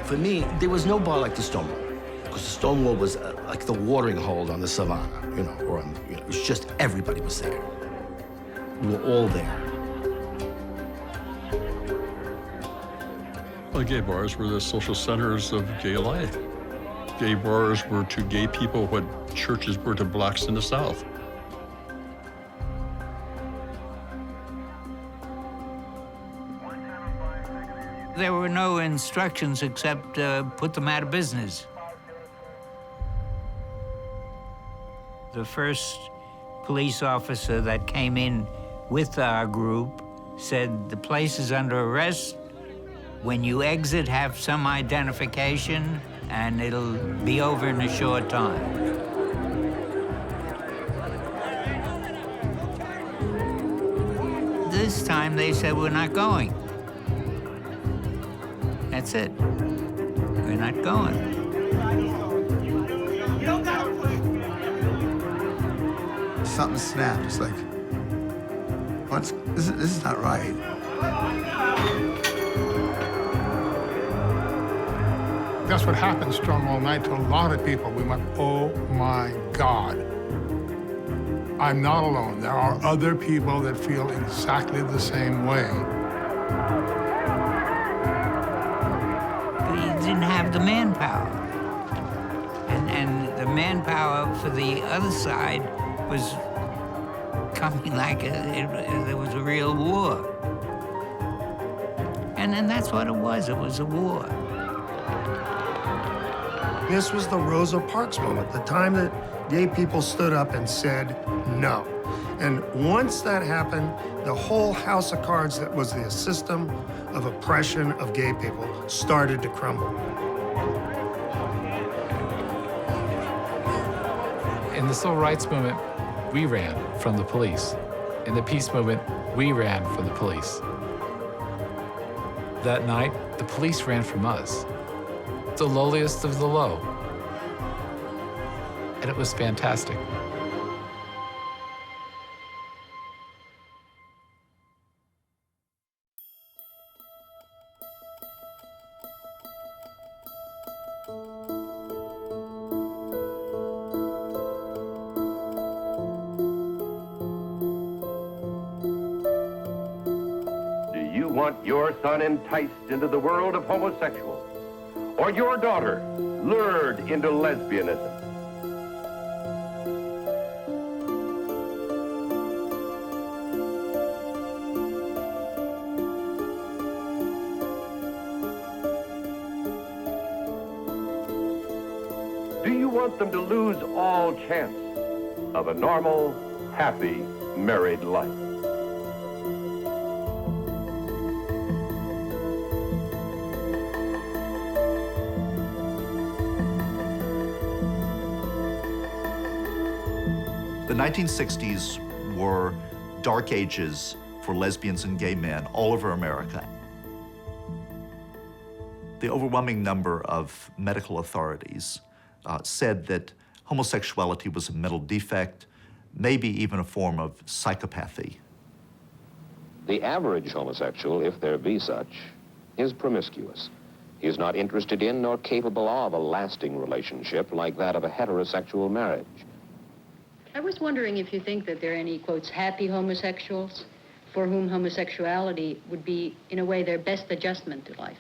For me, there was no bar like the Stonewall, because the Stonewall was like the watering hole on the savannah, you know, or on, you know, it was just everybody was there. We were all there. Well, gay bars were the social centers of gay life. Gay bars were to gay people what churches were to blacks in the South. There were no instructions except put them out of business. The first police officer that came in with our group said, "The place is under arrest. When you exit, have some identification, and it'll be over in a short time." This time they said, "We're not going." That's it. We're not going. Something snapped. It's like, this is not right. That's what happened Stonewall night to a lot of people. We went, oh my God. I'm not alone. There are other people that feel exactly the same way. Didn't have the manpower. And the manpower for the other side was coming like there was a real war. And then that's what it was a war. This was the Rosa Parks moment, the time that gay people stood up and said no. And once that happened, the whole house of cards that was the system of oppression of gay people started to crumble. In the civil rights movement, we ran from the police. In the peace movement, we ran from the police. That night, the police ran from us. The lowliest of the low. And it was fantastic. Your son enticed into the world of homosexuals, or your daughter lured into lesbianism. Do you want them to lose all chance of a normal, happy, married life? The 1960s were dark ages for lesbians and gay men all over America. The overwhelming number of medical authorities said that homosexuality was a mental defect, maybe even a form of psychopathy. The average homosexual, if there be such, is promiscuous. He is not interested in nor capable of a lasting relationship like that of a heterosexual marriage. I was wondering if you think that there are any, quotes, happy homosexuals for whom homosexuality would be, in a way, their best adjustment to life.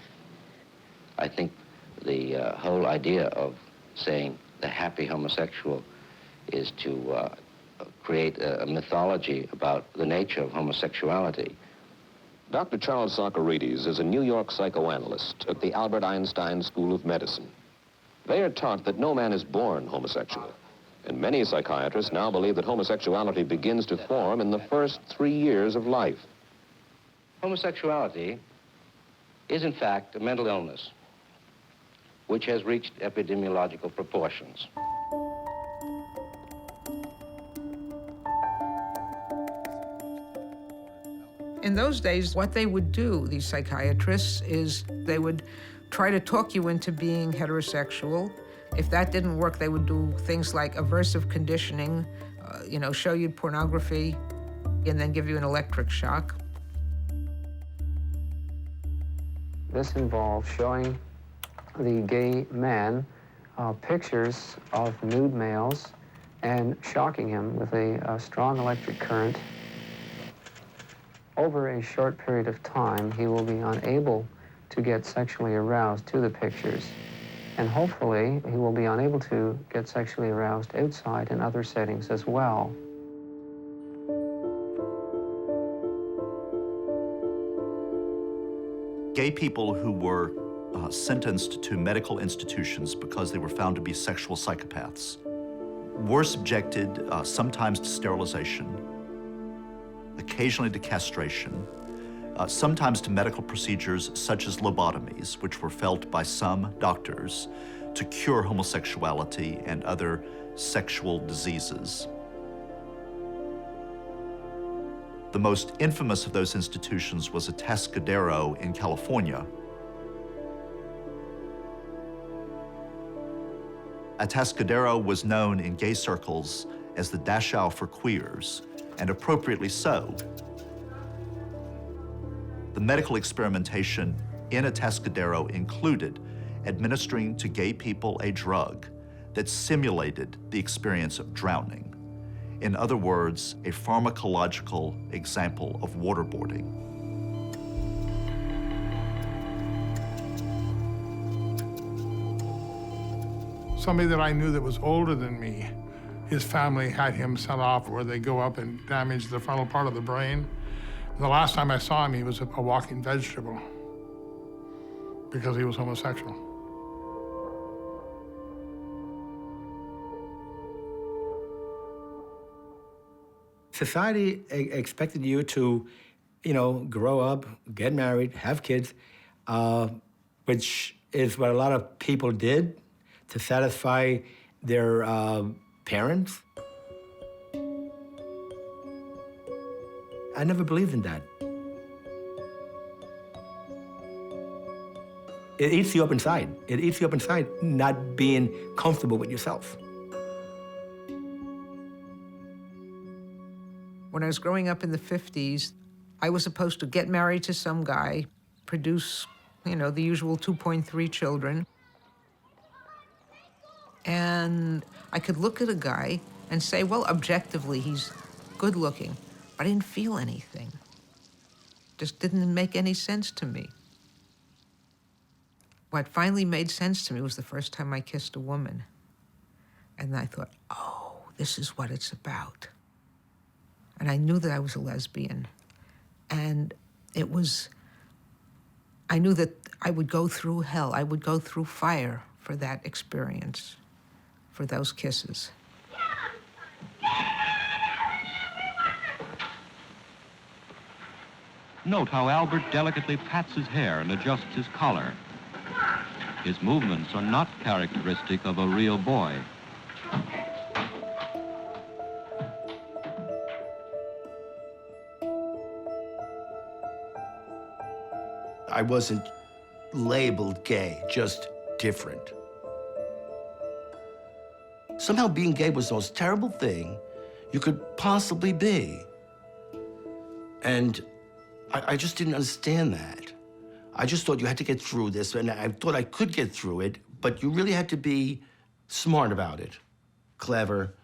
I think the whole idea of saying the happy homosexual is to create a mythology about the nature of homosexuality. Dr. Charles Socarides is a New York psychoanalyst at the Albert Einstein School of Medicine. They are taught that no man is born homosexual. And many psychiatrists now believe that homosexuality begins to form in the first 3 years of life. Homosexuality is in fact a mental illness which has reached epidemiological proportions. In those days, what they would do, these psychiatrists, is they would try to talk you into being heterosexual. If that didn't work, they would do things like aversive conditioning, show you pornography, and then give you an electric shock. This involves showing the gay man pictures of nude males and shocking him with a strong electric current. Over a short period of time, he will be unable to get sexually aroused to the pictures. And hopefully, he will be unable to get sexually aroused outside in other settings as well. Gay people who were sentenced to medical institutions because they were found to be sexual psychopaths were subjected sometimes to sterilization, occasionally to castration, sometimes to medical procedures such as lobotomies, which were felt by some doctors to cure homosexuality and other sexual diseases. The most infamous of those institutions was Atascadero in California. Atascadero was known in gay circles as the Dachau for queers, and appropriately so. The medical experimentation in Atascadero included administering to gay people a drug that simulated the experience of drowning. In other words, a pharmacological example of waterboarding. Somebody that I knew that was older than me, his family had him sent off where they go up and damage the frontal part of the brain. The last time I saw him, he was a walking vegetable because he was homosexual. Society expected you to, grow up, get married, have kids, which is what a lot of people did to satisfy their parents. I never believed in that. It eats you up inside. It eats you up inside not being comfortable with yourself. When I was growing up in the 50s, I was supposed to get married to some guy, produce, the usual 2.3 children. And I could look at a guy and say, well, objectively, he's good looking. But I didn't feel anything. Just didn't make any sense to me. What finally made sense to me was the first time I kissed a woman. And I thought, oh, this is what it's about. And I knew that I was a lesbian. And I knew that I would go through hell. I would go through fire for that experience, for those kisses. Note how Albert delicately pats his hair and adjusts his collar. His movements are not characteristic of a real boy. I wasn't labeled gay, just different. Somehow being gay was the most terrible thing you could possibly be. And I just didn't understand that. I just thought you had to get through this, and I thought I could get through it, but you really had to be smart about it, clever,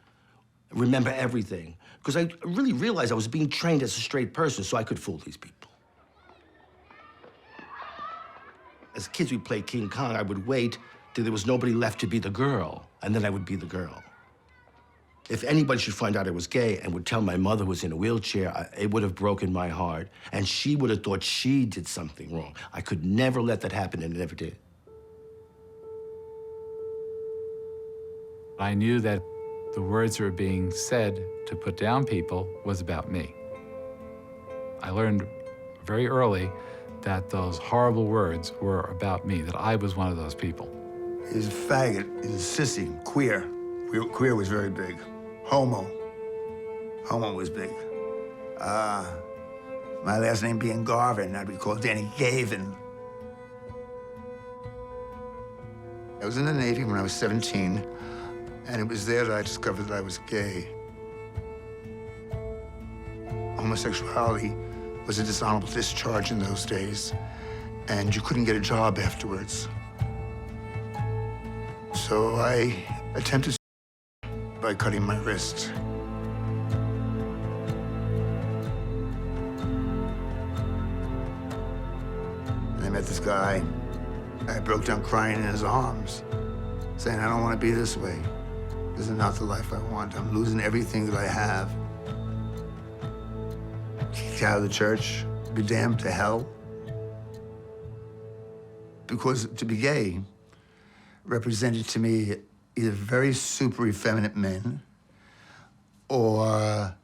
remember everything. Because I really realized I was being trained as a straight person so I could fool these people. As kids, we'd play King Kong. I would wait till there was nobody left to be the girl, and then I would be the girl. If anybody should find out I was gay and would tell my mother who was in a wheelchair, it would have broken my heart, and she would have thought she did something wrong. I could never let that happen, and it never did. I knew that the words that were being said to put down people was about me. I learned very early that those horrible words were about me, that I was one of those people. He's a faggot, he's a sissy, queer. Queer was very big. Homo was big. My last name being Garvin, I'd be called Danny Gavin. I was in the Navy when I was 17, and it was there that I discovered that I was gay. Homosexuality was a dishonorable discharge in those days, and you couldn't get a job afterwards. So I attempted by cutting my wrist. And I met this guy. I broke down crying in his arms, saying, I don't want to be this way. This is not the life I want. I'm losing everything that I have. Kicked out of the church, be damned to hell. Because to be gay represented to me either very super effeminate men or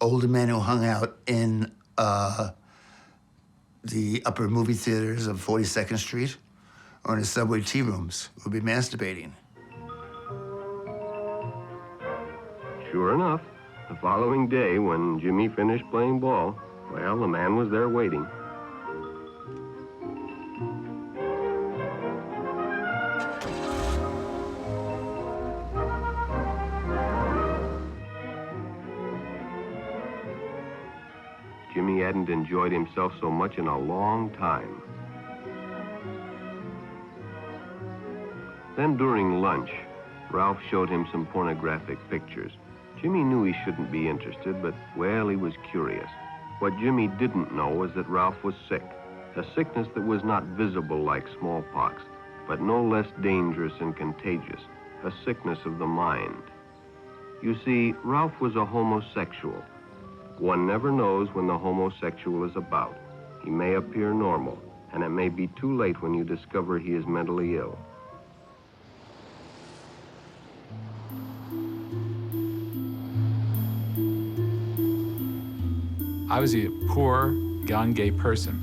older men who hung out in the upper movie theaters of 42nd Street or in the subway tea rooms who would be masturbating. Sure enough, the following day when Jimmy finished playing ball, well, the man was there waiting. Jimmy hadn't enjoyed himself so much in a long time. Then during lunch, Ralph showed him some pornographic pictures. Jimmy knew he shouldn't be interested, but, well, he was curious. What Jimmy didn't know was that Ralph was sick, a sickness that was not visible like smallpox, but no less dangerous and contagious, a sickness of the mind. You see, Ralph was a homosexual. One never knows when the homosexual is about. He may appear normal, and it may be too late when you discover he is mentally ill. I was a poor, young gay person.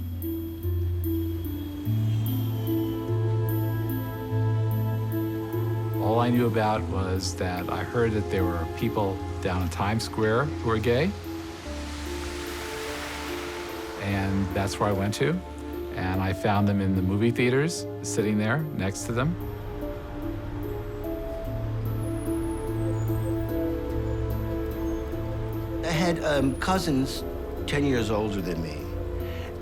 All I knew about was that I heard that there were people down in Times Square who were gay. And that's where I went to. And I found them in the movie theaters, sitting there next to them. I had cousins 10 years older than me,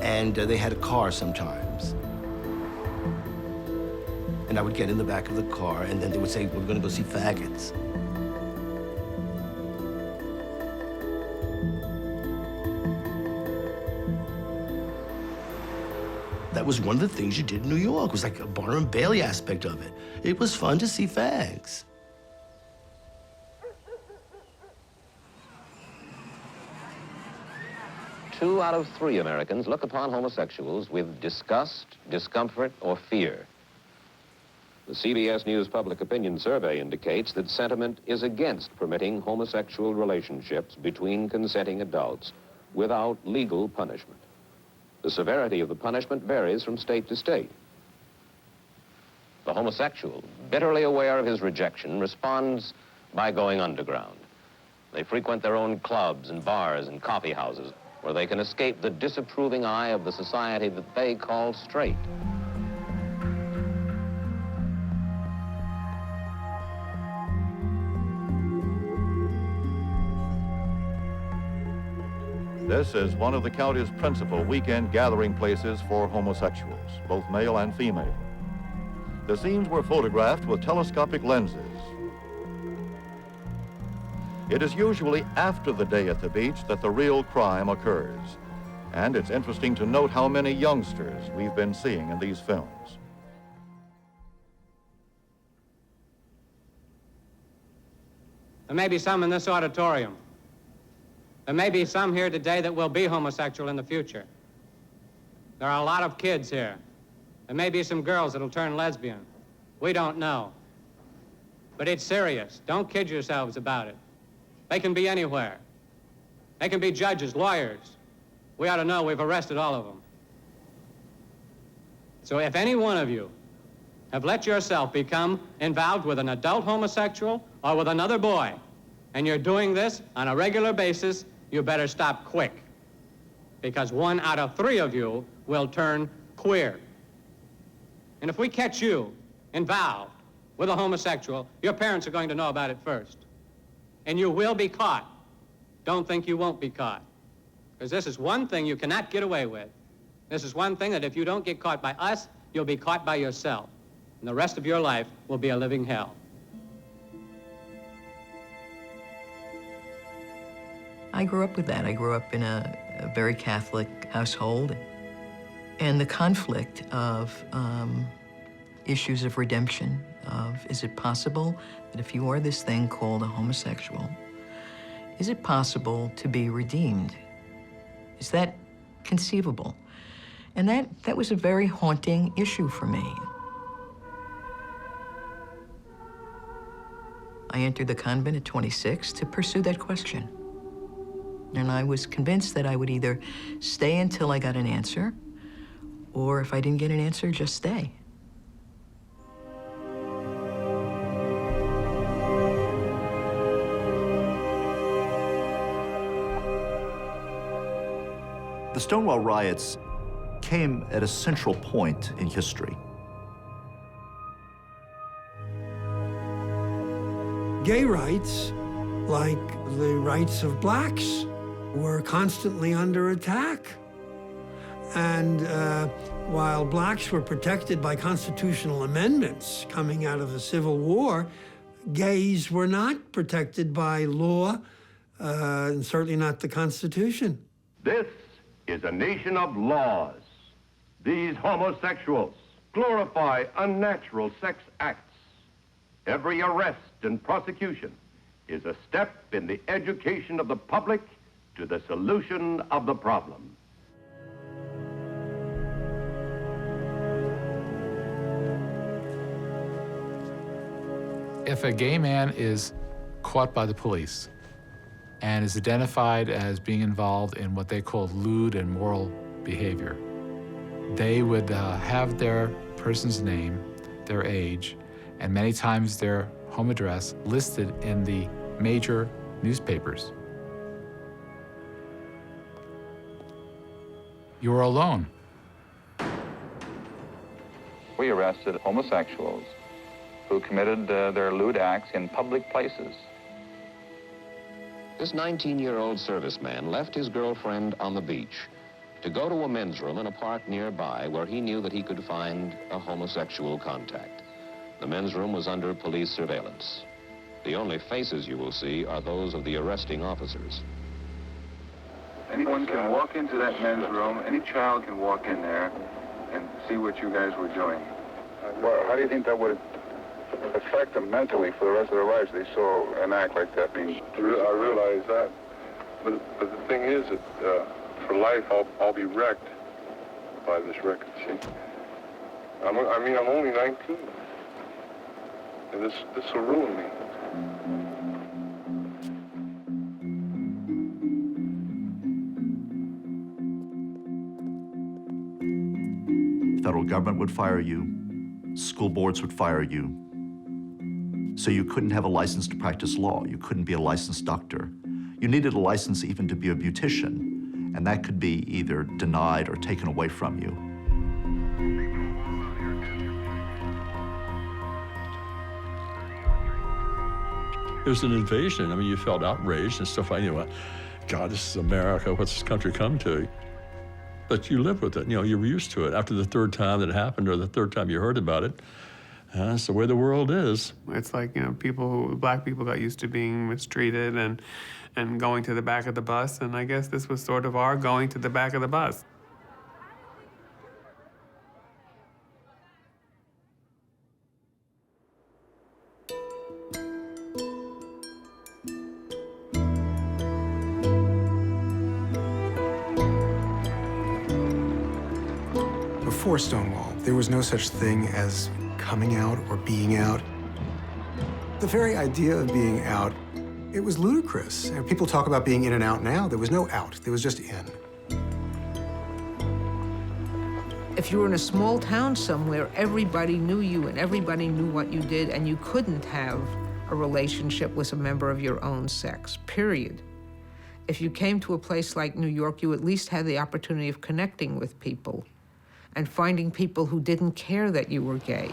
and they had a car sometimes. And I would get in the back of the car, and then they would say, we're gonna go see faggots. That was one of the things you did in New York. It was like a Barnum and Bailey aspect of it. It was fun to see fags. Two out of 3 Americans look upon homosexuals with disgust, discomfort, or fear. The CBS News Public Opinion Survey indicates that sentiment is against permitting homosexual relationships between consenting adults without legal punishment. The severity of the punishment varies from state to state. The homosexual, bitterly aware of his rejection, responds by going underground. They frequent their own clubs and bars and coffee houses, where they can escape the disapproving eye of the society that they call straight. This is one of the county's principal weekend gathering places for homosexuals, both male and female. The scenes were photographed with telescopic lenses. It is usually after the day at the beach that the real crime occurs. And it's interesting to note how many youngsters we've been seeing in these films. There may be some in this auditorium. There may be some here today that will be homosexual in the future. There are a lot of kids here. There may be some girls that'll turn lesbian. We don't know. But it's serious. Don't kid yourselves about it. They can be anywhere. They can be judges, lawyers. We ought to know we've arrested all of them. So if any one of you have let yourself become involved with an adult homosexual or with another boy, and you're doing this on a regular basis, you better stop quick. Because 1 out of 3 of you will turn queer. And if we catch you involved with a homosexual, your parents are going to know about it first. And you will be caught. Don't think you won't be caught. Because this is one thing you cannot get away with. This is one thing that if you don't get caught by us, you'll be caught by yourself. And the rest of your life will be a living hell. I grew up with that. I grew up in a very Catholic household. And the conflict of issues of redemption, of is it possible that if you are this thing called a homosexual, is it possible to be redeemed? Is that conceivable? And that was a very haunting issue for me. I entered the convent at 26 to pursue that question. And I was convinced that I would either stay until I got an answer, or if I didn't get an answer, just stay. The Stonewall riots came at a central point in history. Gay rights, like the rights of blacks, were constantly under attack. And while blacks were protected by constitutional amendments coming out of the Civil War, gays were not protected by law, and certainly not the Constitution. This is a nation of laws. These homosexuals glorify unnatural sex acts. Every arrest and prosecution is a step in the education of the public to the solution of the problem. If a gay man is caught by the police and is identified as being involved in what they call lewd and immoral behavior, they would have their person's name, their age, and many times their home address listed in the major newspapers. You're alone. We arrested homosexuals who committed their lewd acts in public places. This 19-year-old serviceman left his girlfriend on the beach to go to a men's room in a park nearby where he knew that he could find a homosexual contact. The men's room was under police surveillance. The only faces you will see are those of the arresting officers. Anyone can walk into that men's room, any child can walk in there and see what you guys were doing. Well, how do you think that would affect them mentally for the rest of their lives? They saw an act like that being... I realize that, but the thing is that for life I'll be wrecked by this record. See, I'm only 19, and this will ruin me. The federal government would fire you, school boards would fire you. So you couldn't have a license to practice law. You couldn't be a licensed doctor. You needed a license even to be a beautician, and that could be either denied or taken away from you. It was an invasion. I mean, you felt outraged and stuff like, God, this is America. What's this country come to? But you live with it. You were used to it. After the third time that it happened or the third time you heard about it, that's the way the world is. It's like, black people got used to being mistreated and going to the back of the bus, and I guess this was sort of our going to the back of the bus. Before Stonewall, there was no such thing as coming out or being out. The very idea of being out, it was ludicrous. And people talk about being in and out now. There was no out, there was just in. If you were in a small town somewhere, everybody knew you and everybody knew what you did, and you couldn't have a relationship with a member of your own sex, period. If you came to a place like New York, you at least had the opportunity of connecting with people and finding people who didn't care that you were gay.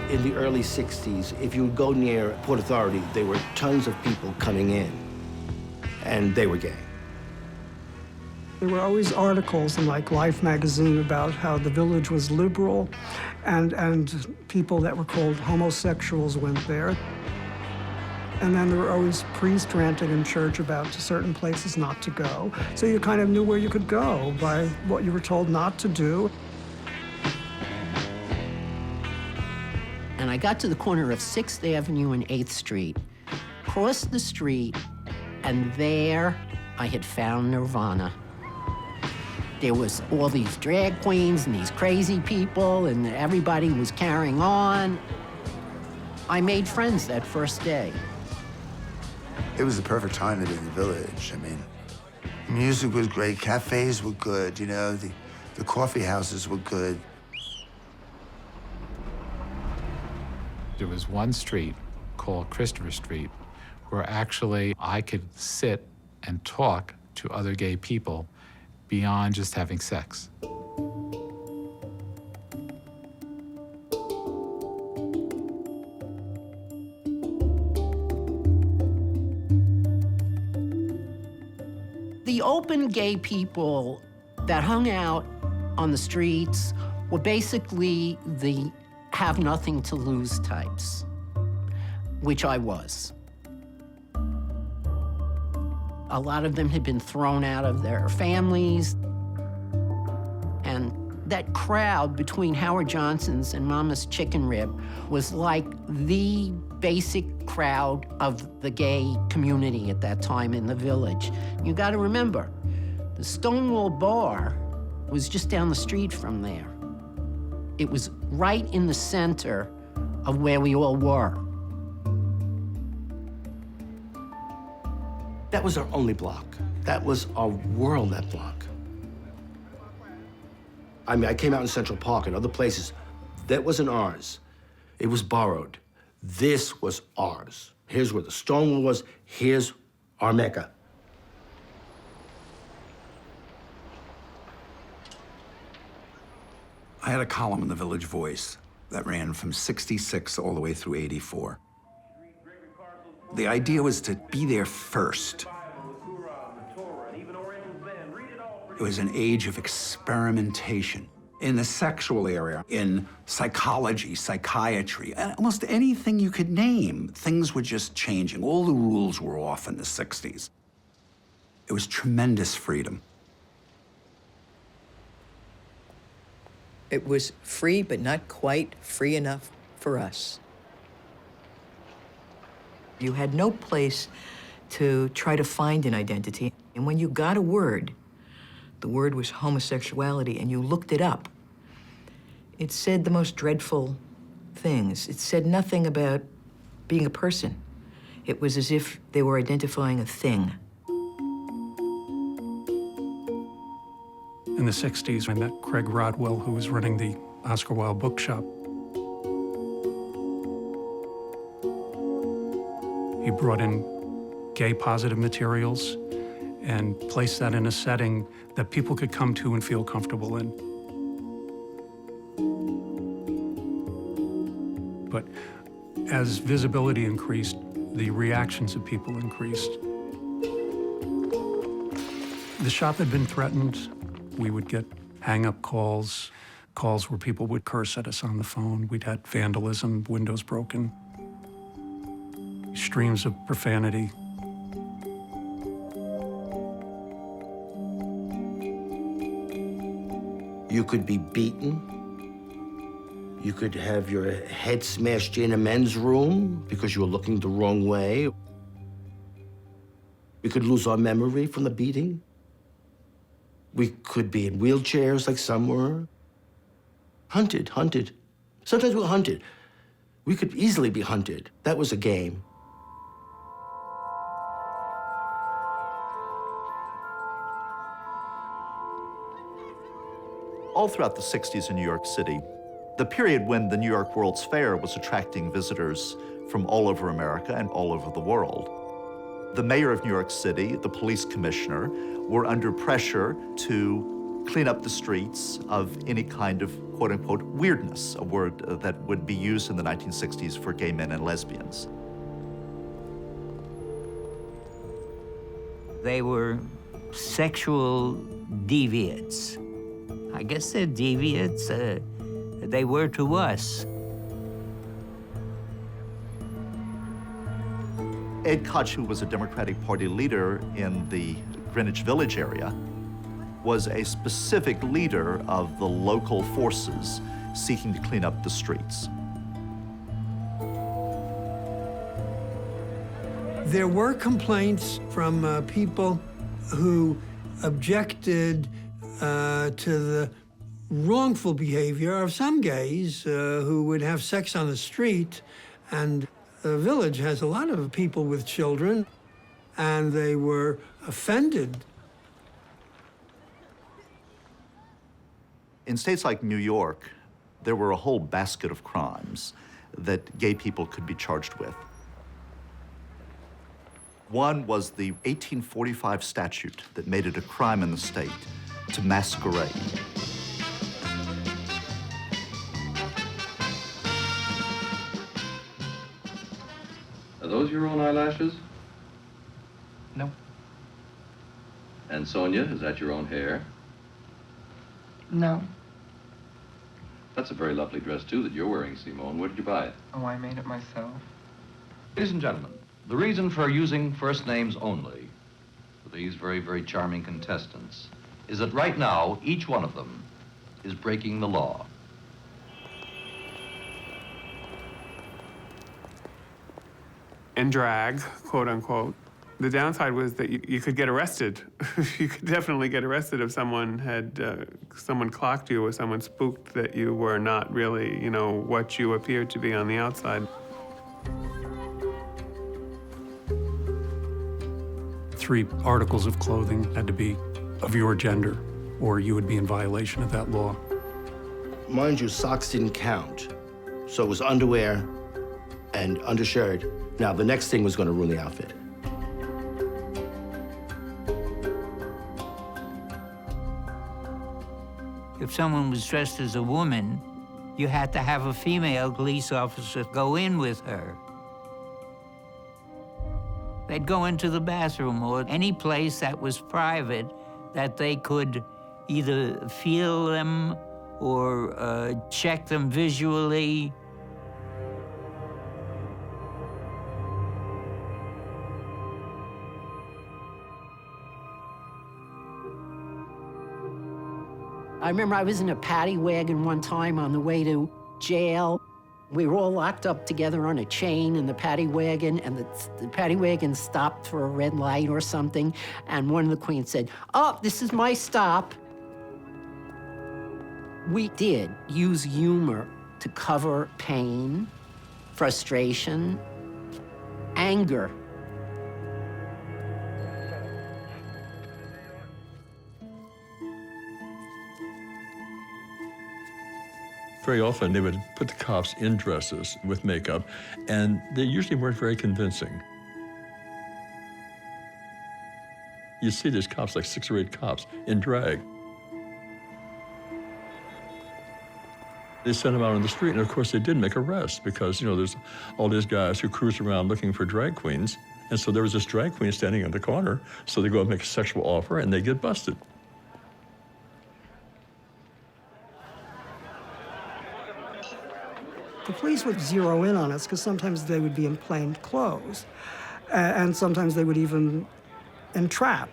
In the early 60s, if you would go near Port Authority, there were tons of people coming in, and they were gay. There were always articles in like Life magazine about how the village was liberal, and people that were called homosexuals went there. And then there were always priests ranting in church about certain places not to go. So you kind of knew where you could go by what you were told not to do. And I got to the corner of 6th Avenue and 8th Street, crossed the street, and there I had found Nirvana. There was all these drag queens and these crazy people, and everybody was carrying on. I made friends that first day. It was the perfect time to be in the village. I mean, music was great, cafes were good, you know, the coffee houses were good. There was one street called Christopher Street where actually I could sit and talk to other gay people beyond just having sex. The open gay people that hung out on the streets were basically the have nothing to lose types, which I was. A lot of them had been thrown out of their families. And that crowd between Howard Johnson's and Mama's Chicken Rib was like the basic crowd of the gay community at that time in the village. You gotta remember, the Stonewall Bar was just down the street from there. It was right in the center of where we all were. That was our only block. That was our world, that block. I mean, I came out in Central Park and other places. That wasn't ours. It was borrowed. This was ours. Here's where the Stonewall was. Here's our Mecca. I had a column in the Village Voice that ran from '66 all the way through '84. The idea was to be there first. It was an age of experimentation in the sexual area, in psychology, psychiatry, and almost anything you could name. Things were just changing. All the rules were off in the '60s. It was tremendous freedom. It was free, but not quite free enough for us. You had no place to try to find an identity. And when you got a word, the word was homosexuality, and you looked it up, it said the most dreadful things. It said nothing about being a person. It was as if they were identifying a thing. In the '60s, I met Craig Rodwell, who was running the Oscar Wilde bookshop. He brought in gay positive materials and placed that in a setting that people could come to and feel comfortable in. But as visibility increased, the reactions of people increased. The shop had been threatened. We would get hang-up calls where people would curse at us on the phone. We'd had vandalism, windows broken, streams of profanity. You could be beaten. You could have your head smashed in a men's room because you were looking the wrong way. We could lose our memory from the beating. We could be in wheelchairs like some were. Hunted. Sometimes we were hunted. We could easily be hunted. That was a game. All throughout the 60s in New York City, the period when the New York World's Fair was attracting visitors from all over America and all over the world, the mayor of New York City, the police commissioner, were under pressure to clean up the streets of any kind of quote-unquote weirdness, a word that would be used in the 1960s for gay men and lesbians. They were sexual deviants. I guess they're deviants. They were to us. Ed Koch, who was a Democratic Party leader in the Greenwich Village area, was a specific leader of the local forces seeking to clean up the streets. There were complaints from people who objected to the wrongful behavior of some gays who would have sex on the street, and the village has a lot of people with children, and they were offended. In states like New York, there were a whole basket of crimes that gay people could be charged with. One was the 1845 statute that made it a crime in the state to masquerade. Are those your own eyelashes? No. And Sonia, is that your own hair? No. That's a very lovely dress, too, that you're wearing, Simone. Where did you buy it? Oh, I made it myself. Ladies and gentlemen, the reason for using first names only for these very, very charming contestants is that right now, each one of them is breaking the law. And drag, quote unquote. The downside was that you could get arrested. You could definitely get arrested if someone had, someone clocked you or someone spooked that you were not really, you know, what you appeared to be on the outside. 3 articles of clothing had to be of your gender, or you would be in violation of that law. Mind you, socks didn't count. So it was underwear and undershirt. Now, the next thing was going to ruin the outfit. If someone was dressed as a woman, you had to have a female police officer go in with her. They'd go into the bathroom or any place that was private that they could either feel them or check them visually. I remember I was in a paddy wagon one time on the way to jail. We were all locked up together on a chain in the paddy wagon, and the paddy wagon stopped for a red light or something, and one of the queens said, "Oh, this is my stop." We did use humor to cover pain, frustration, anger. Very often, they would put the cops in dresses with makeup, and they usually weren't very convincing. You see these cops, like 6 or 8 cops, in drag. They sent them out on the street, and of course, they did make arrests because, you know, there's all these guys who cruise around looking for drag queens, and so there was this drag queen standing in the corner, so they go and make a sexual offer, and they get busted. The police would zero in on us because sometimes they would be in plain clothes, and sometimes they would even entrap.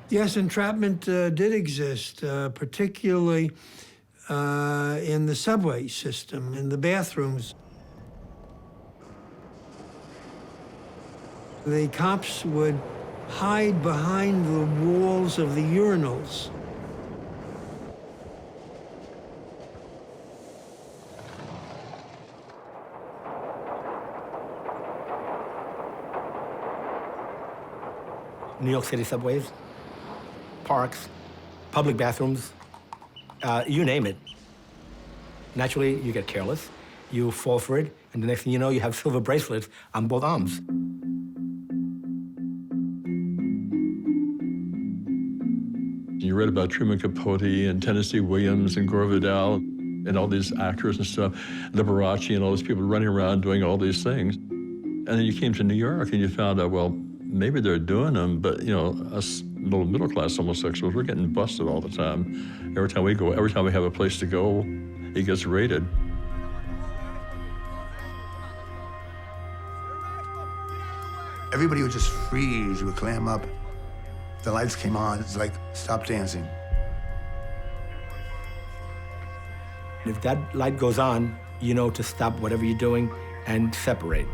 Yes, entrapment did exist, particularly in the subway system, in the bathrooms. The cops would hide behind the walls of the urinals. New York City subways, parks, public bathrooms, you name it. Naturally, you get careless, you fall for it, and the next thing you know, you have silver bracelets on both arms. You read about Truman Capote and Tennessee Williams and Gore Vidal and all these actors and stuff, Liberace and all these people running around doing all these things. And then you came to New York and you found out, well, maybe they're doing them, but you know, us little middle-class homosexuals, we're getting busted all the time. Every time we go, every time we have a place to go, it gets raided. Everybody would just freeze, you would clam up. The lights came on, it's like, stop dancing. If that light goes on, you know to stop whatever you're doing and separate.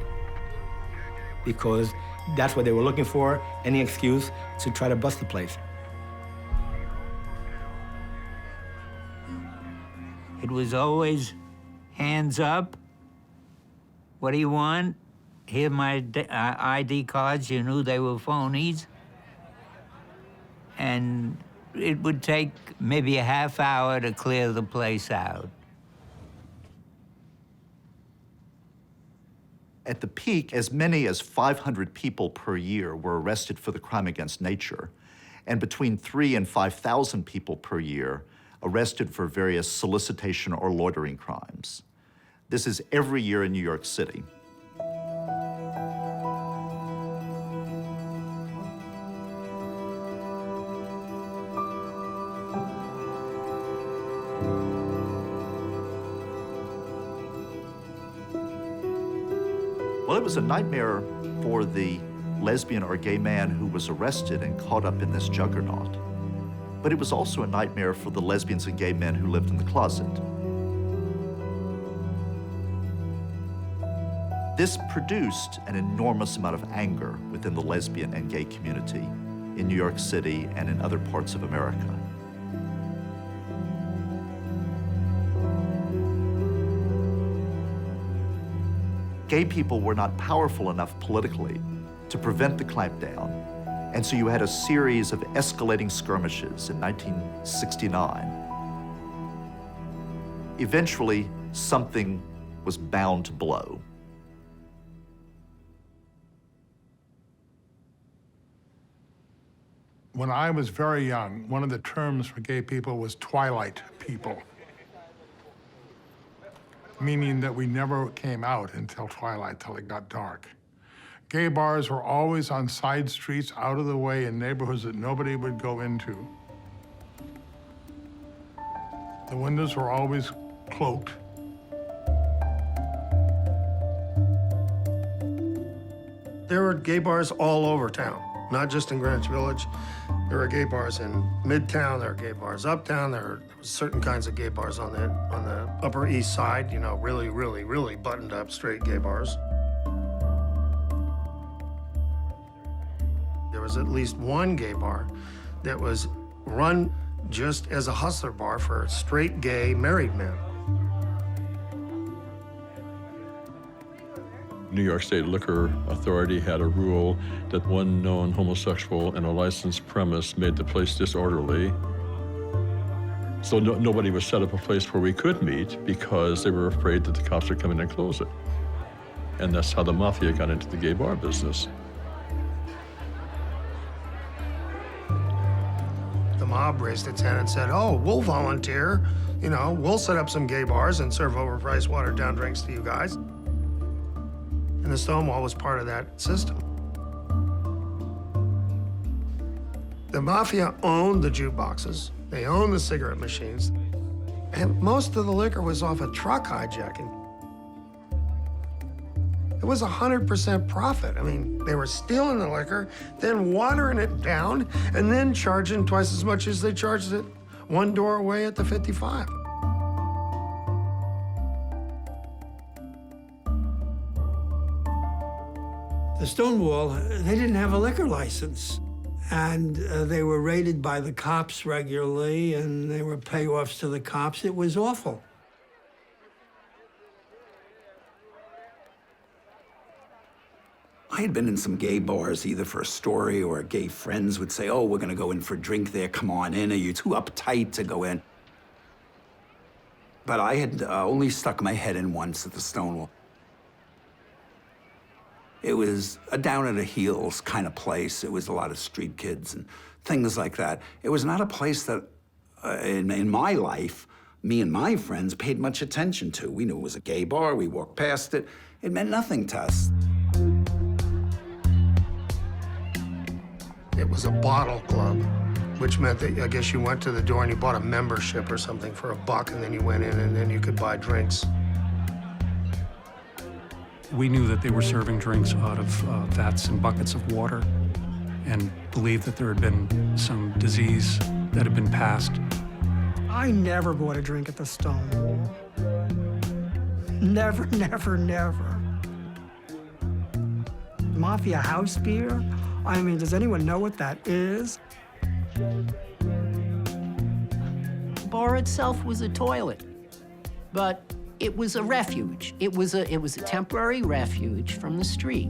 Because that's what they were looking for, any excuse to try to bust the place. It was always hands up. What do you want? Here are my ID cards. You knew they were phonies. And it would take maybe a half hour to clear the place out. At the peak, as many as 500 people per year were arrested for the crime against nature, and between 3,000 and 5,000 people per year arrested for various solicitation or loitering crimes. This is every year in New York City. Well, it was a nightmare for the lesbian or gay man who was arrested and caught up in this juggernaut. But it was also a nightmare for the lesbians and gay men who lived in the closet. This produced an enormous amount of anger within the lesbian and gay community in New York City and in other parts of America. Gay people were not powerful enough politically to prevent the clampdown, and so you had a series of escalating skirmishes in 1969. Eventually, something was bound to blow. When I was very young, one of the terms for gay people was twilight people, meaning that we never came out until twilight, till it got dark. Gay bars were always on side streets, out of the way, in neighborhoods that nobody would go into. The windows were always cloaked. There were gay bars all over town, not just in Greenwich Village. There were gay bars in Midtown, there were gay bars uptown, there were certain kinds of gay bars on the Upper East Side, you know, really, really, really buttoned up straight gay bars. There was at least one gay bar that was run just as a hustler bar for straight gay married men. New York State Liquor Authority had a rule that one known homosexual in a licensed premise made the place disorderly. So nobody would set up a place where we could meet because they were afraid that the cops would come in and close it. And that's how the mafia got into the gay bar business. The mob raised its hand and said, oh, we'll volunteer. You know, we'll set up some gay bars and serve overpriced watered-down drinks to you guys. And the Stonewall was part of that system. The mafia owned the jukeboxes. They owned the cigarette machines. And most of the liquor was off a truck hijacking. It was 100% profit. I mean, they were stealing the liquor, then watering it down, and then charging twice as much as they charged it one door away at the 55. The Stonewall, they didn't have a liquor license. And they were raided by the cops regularly, and they were payoffs to the cops. It was awful. I had been in some gay bars, either for a story or gay friends would say, oh, we're gonna go in for a drink there, come on in, are you too uptight to go in? But I had only stuck my head in once at the Stonewall. It was a down at the heels kind of place. It was a lot of street kids and things like that. It was not a place that, in my life, me and my friends paid much attention to. We knew it was a gay bar, we walked past it. It meant nothing to us. It was a bottle club, which meant that I guess you went to the door and you bought a membership or something for $1, and then you went in and then you could buy drinks. We knew that they were serving drinks out of vats and buckets of water, and believed that there had been some disease that had been passed. I never bought a drink at the Stonewall. Never, never, never. Mafia house beer? I mean, does anyone know what that is? The bar itself was a toilet, but it was a refuge. It was a temporary refuge from the street.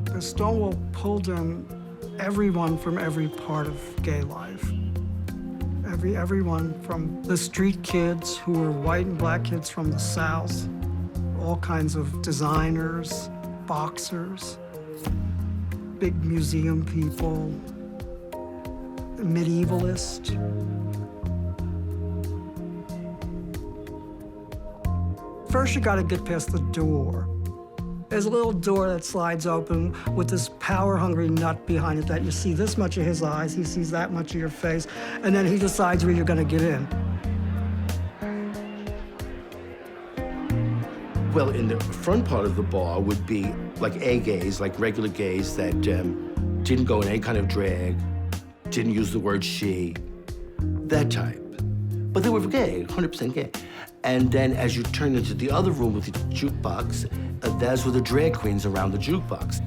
The Stonewall pulled in everyone from every part of gay life. Everyone from the street kids who were white and black kids from the South, all kinds of designers, boxers, big museum people, medievalists. First, you gotta get past the door. There's a little door that slides open with this power-hungry nut behind it that you see this much of his eyes, he sees that much of your face, and then he decides where you're gonna get in. Well, in the front part of the bar would be like A-gays, like regular gays that didn't go in any kind of drag, didn't use the word she, that type. But they were gay, 100% gay. And then as you turn into the other room with the jukebox, those were the drag queens around the jukebox.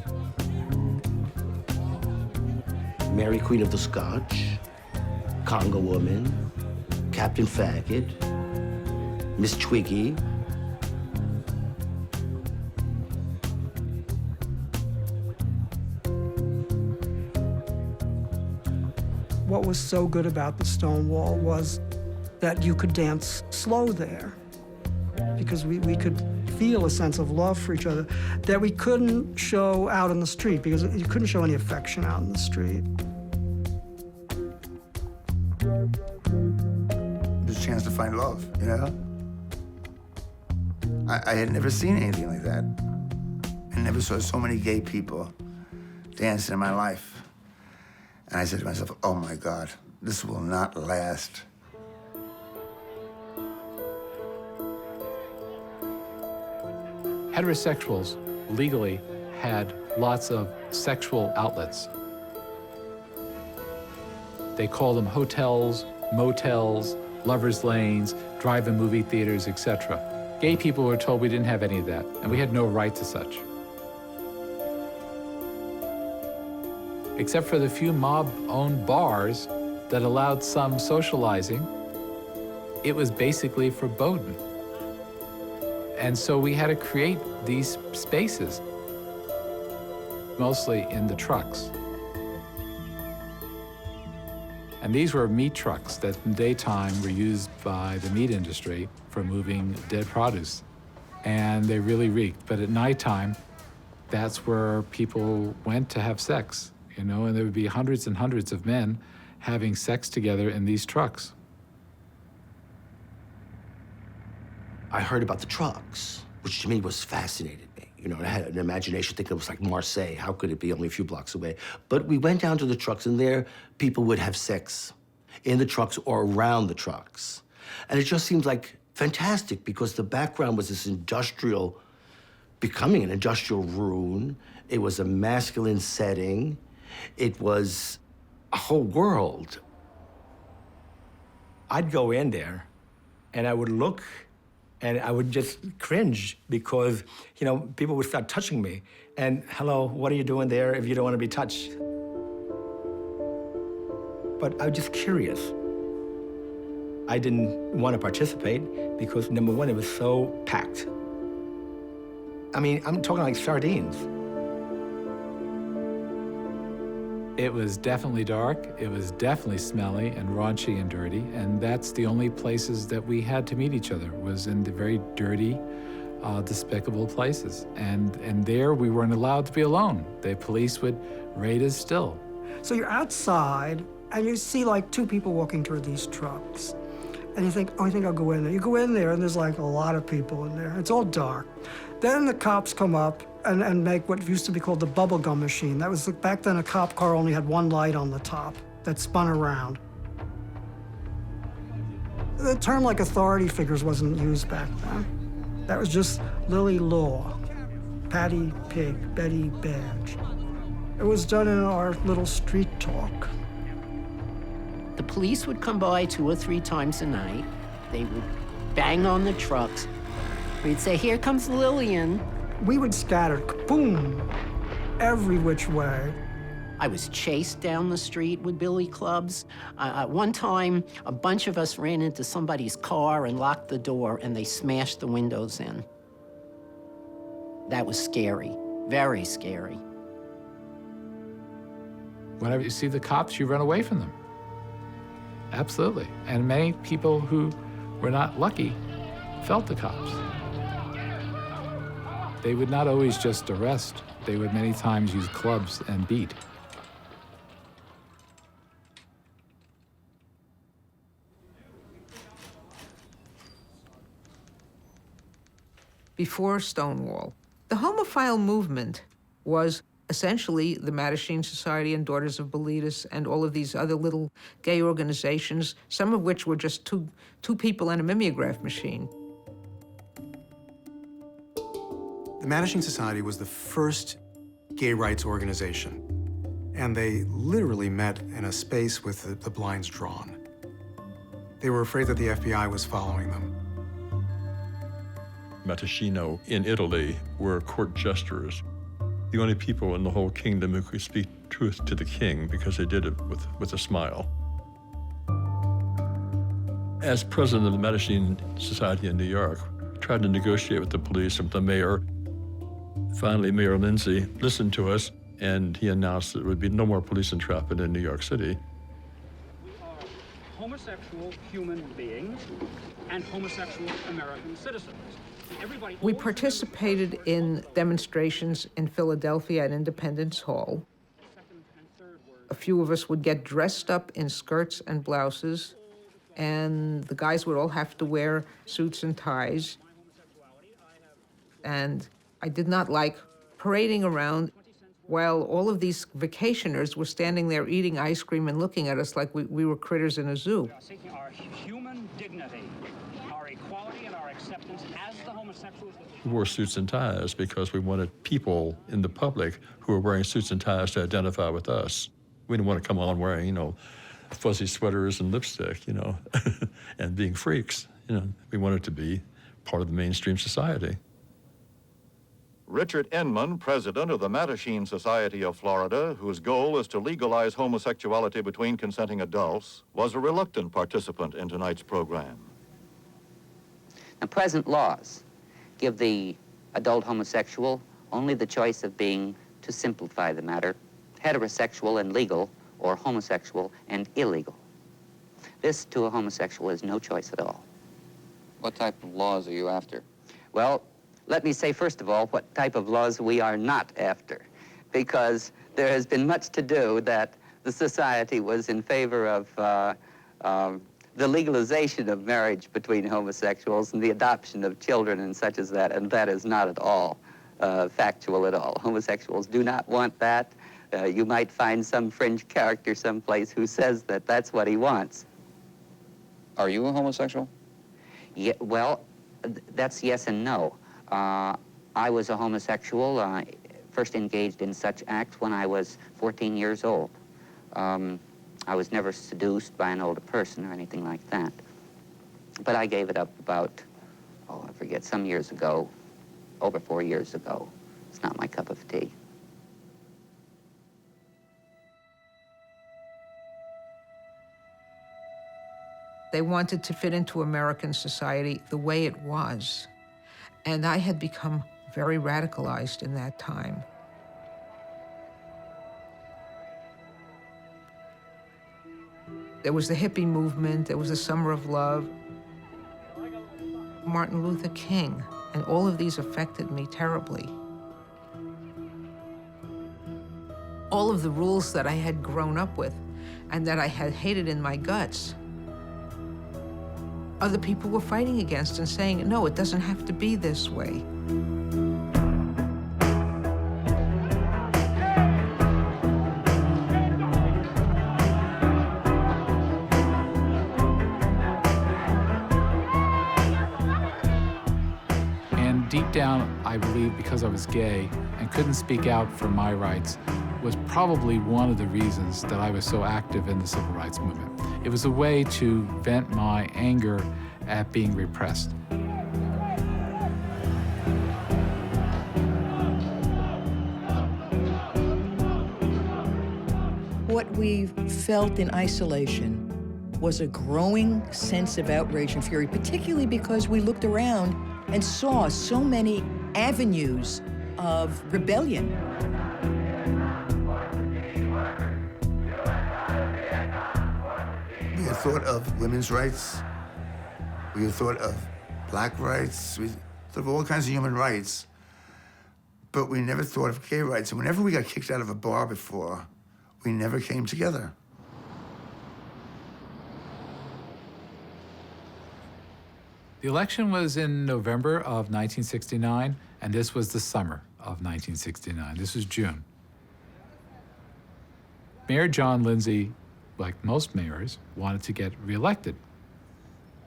Mary Queen of the Scotch, Congo Woman, Captain Faggot, Miss Twiggy. What was so good about the Stonewall was that you could dance slow there, because we could feel a sense of love for each other that we couldn't show out in the street, because you couldn't show any affection out in the street. It was a chance to find love, you know? I had never seen anything like that. I never saw so many gay people dancing in my life. And I said to myself, oh my God, this will not last. Heterosexuals legally had lots of sexual outlets. They called them hotels, motels, lovers' lanes, drive-in movie theaters, etc. Gay people were told we didn't have any of that, and we had no right to such. Except for the few mob-owned bars that allowed some socializing, it was basically verboten. And so we had to create these spaces, mostly in the trucks. And these were meat trucks that in daytime were used by the meat industry for moving dead produce. And they really reeked. But at nighttime, that's where people went to have sex, you know, and there would be hundreds and hundreds of men having sex together in these trucks. I heard about the trucks, which to me was fascinated me. You know, I had an imagination thinking it was like Marseille. How could it be only a few blocks away? But we went down to the trucks, and there people would have sex in the trucks or around the trucks. And it just seemed like fantastic, because the background was this industrial, becoming an industrial ruin. It was a masculine setting. It was a whole world. I'd go in there, and I would look, and I would just cringe because, you know, people would start touching me. And, hello, what are you doing there if you don't want to be touched? But I was just curious. I didn't want to participate because, number one, it was so packed. I mean, I'm talking like sardines. It was definitely dark, it was definitely smelly and raunchy and dirty, and that's the only places that we had to meet each other, was in the very dirty, despicable places. And there we weren't allowed to be alone. The police would raid us still. So you're outside, and you see like two people walking toward these trucks. And you think, oh, I think I'll go in there. You go in there, and there's like a lot of people in there. It's all dark. Then the cops come up and make what used to be called the bubblegum machine. That was, back then, a cop car only had one light on the top that spun around. The term like authority figures wasn't used back then. That was just Lily Law, Patty Pig, Betty Badge. It was done in our little street talk. The police would come by 2 or 3 times a night. They would bang on the trucks. We'd say, here comes Lillian. We would scatter, boom, every which way. I was chased down the street with billy clubs. One time, a bunch of us ran into somebody's car and locked the door, and they smashed the windows in. That was scary, very scary. Whenever you see the cops, you run away from them. Absolutely. And many people who were not lucky felt the cops. They would not always just arrest. They would many times use clubs and beat. Before Stonewall, the homophile movement was essentially the Mattachine Society and Daughters of Bilitis and all of these other little gay organizations, some of which were just two people and a mimeograph machine. The Mattachine Society was the first gay rights organization, and they literally met in a space with the blinds drawn. They were afraid that the FBI was following them. Mattachino in Italy were court jesters, the only people in the whole kingdom who could speak truth to the king because they did it with a smile. As president of the Mattachine Society in New York, I tried to negotiate with the police and with the mayor. Finally, Mayor Lindsay listened to us, and he announced that there would be no more police entrapment in New York City. We are homosexual human beings and homosexual American citizens. We participated in demonstrations in Philadelphia at Independence Hall. A few of us would get dressed up in skirts and blouses, and the guys would all have to wear suits and ties. And I did not like parading around while all of these vacationers were standing there eating ice cream and looking at us like we were critters in a zoo. Seeking our human dignity, our equality, and our acceptance as the homosexuals. We wore suits and ties because we wanted people in the public who were wearing suits and ties to identify with us. We didn't want to come on wearing, fuzzy sweaters and lipstick, and being freaks. We wanted to be part of the mainstream society. Richard Inman, president of the Mattachine Society of Florida, whose goal is to legalize homosexuality between consenting adults, was a reluctant participant in tonight's program. Now, present laws give the adult homosexual only the choice of being, to simplify the matter, heterosexual and legal, or homosexual and illegal. This, to a homosexual, is no choice at all. What type of laws are you after? Well, let me say, first of all, what type of laws we are not after, because there has been much to do that the society was in favor of the legalization of marriage between homosexuals and the adoption of children and such as that, and that is not at all factual at all. Homosexuals do not want that. You might find some fringe character someplace who says that that's what he wants. Are you a homosexual? Yeah, well, that's yes and no. I was a homosexual, first engaged in such acts when I was 14 years old. I was never seduced by an older person or anything like that. But I gave it up about, I forget, some years ago, over 4 years ago. It's not my cup of tea. They wanted to fit into American society the way it was. And I had become very radicalized in that time. There was the hippie movement, there was the Summer of Love, Martin Luther King, and all of these affected me terribly. All of the rules that I had grown up with and that I had hated in my guts, other people were fighting against and saying, no, it doesn't have to be this way. And deep down, I believe because I was gay and couldn't speak out for my rights was probably one of the reasons that I was so active in the civil rights movement. It was a way to vent my anger at being repressed. What we felt in isolation was a growing sense of outrage and fury, particularly because we looked around and saw so many avenues of rebellion. We had thought of women's rights. We had thought of black rights. We thought of all kinds of human rights. But we never thought of gay rights. And whenever we got kicked out of a bar before, we never came together. The election was in November of 1969, and this was the summer of 1969. This was June. Mayor John Lindsay, like most mayors, wanted to get reelected.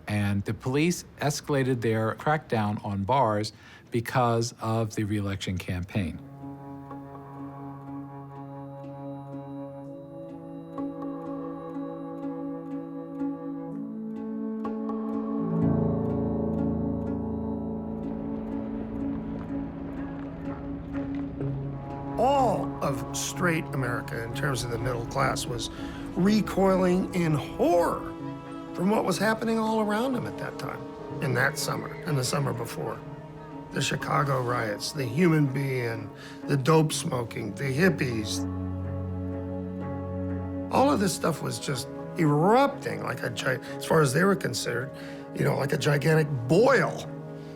And the police escalated their crackdown on bars because of the reelection campaign. All of straight America, in terms of the middle class, was recoiling in horror from what was happening all around them at that time, in that summer and the summer before. The Chicago riots, the human being, the dope smoking, the hippies. All of this stuff was just erupting like as far as they were concerned, like a gigantic boil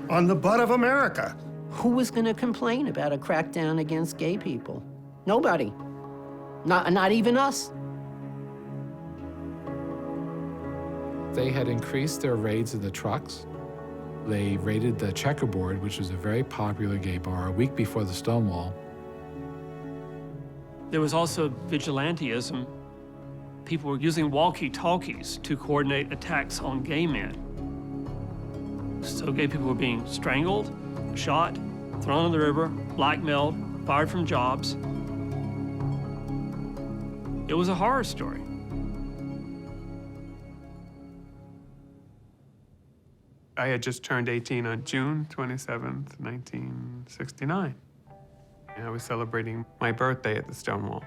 on the butt of America. Who was going to complain about a crackdown against gay people? Nobody. Not even us. They had increased their raids of the trucks. They raided the Checkerboard, which was a very popular gay bar, a week before the Stonewall. There was also vigilantism. People were using walkie-talkies to coordinate attacks on gay men. So gay people were being strangled, shot, thrown in the river, blackmailed, fired from jobs. It was a horror story. I had just turned 18 on June 27th, 1969. And I was celebrating my birthday at the Stonewall.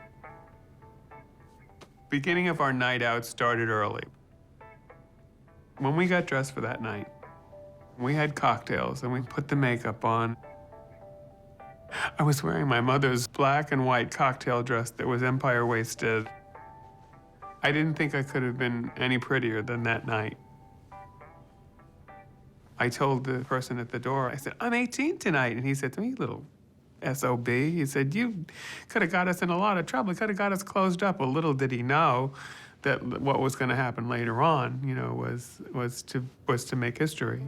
Beginning of our night out started early. When we got dressed for that night, we had cocktails and we put the makeup on. I was wearing my mother's black and white cocktail dress that was empire waisted. I didn't think I could have been any prettier than that night. I told the person at the door, I said, I'm 18 tonight. And he said to me, little SOB, he said, you could have got us in a lot of trouble. You could have got us closed up. Well, little did he know that what was going to happen later on, was to make history.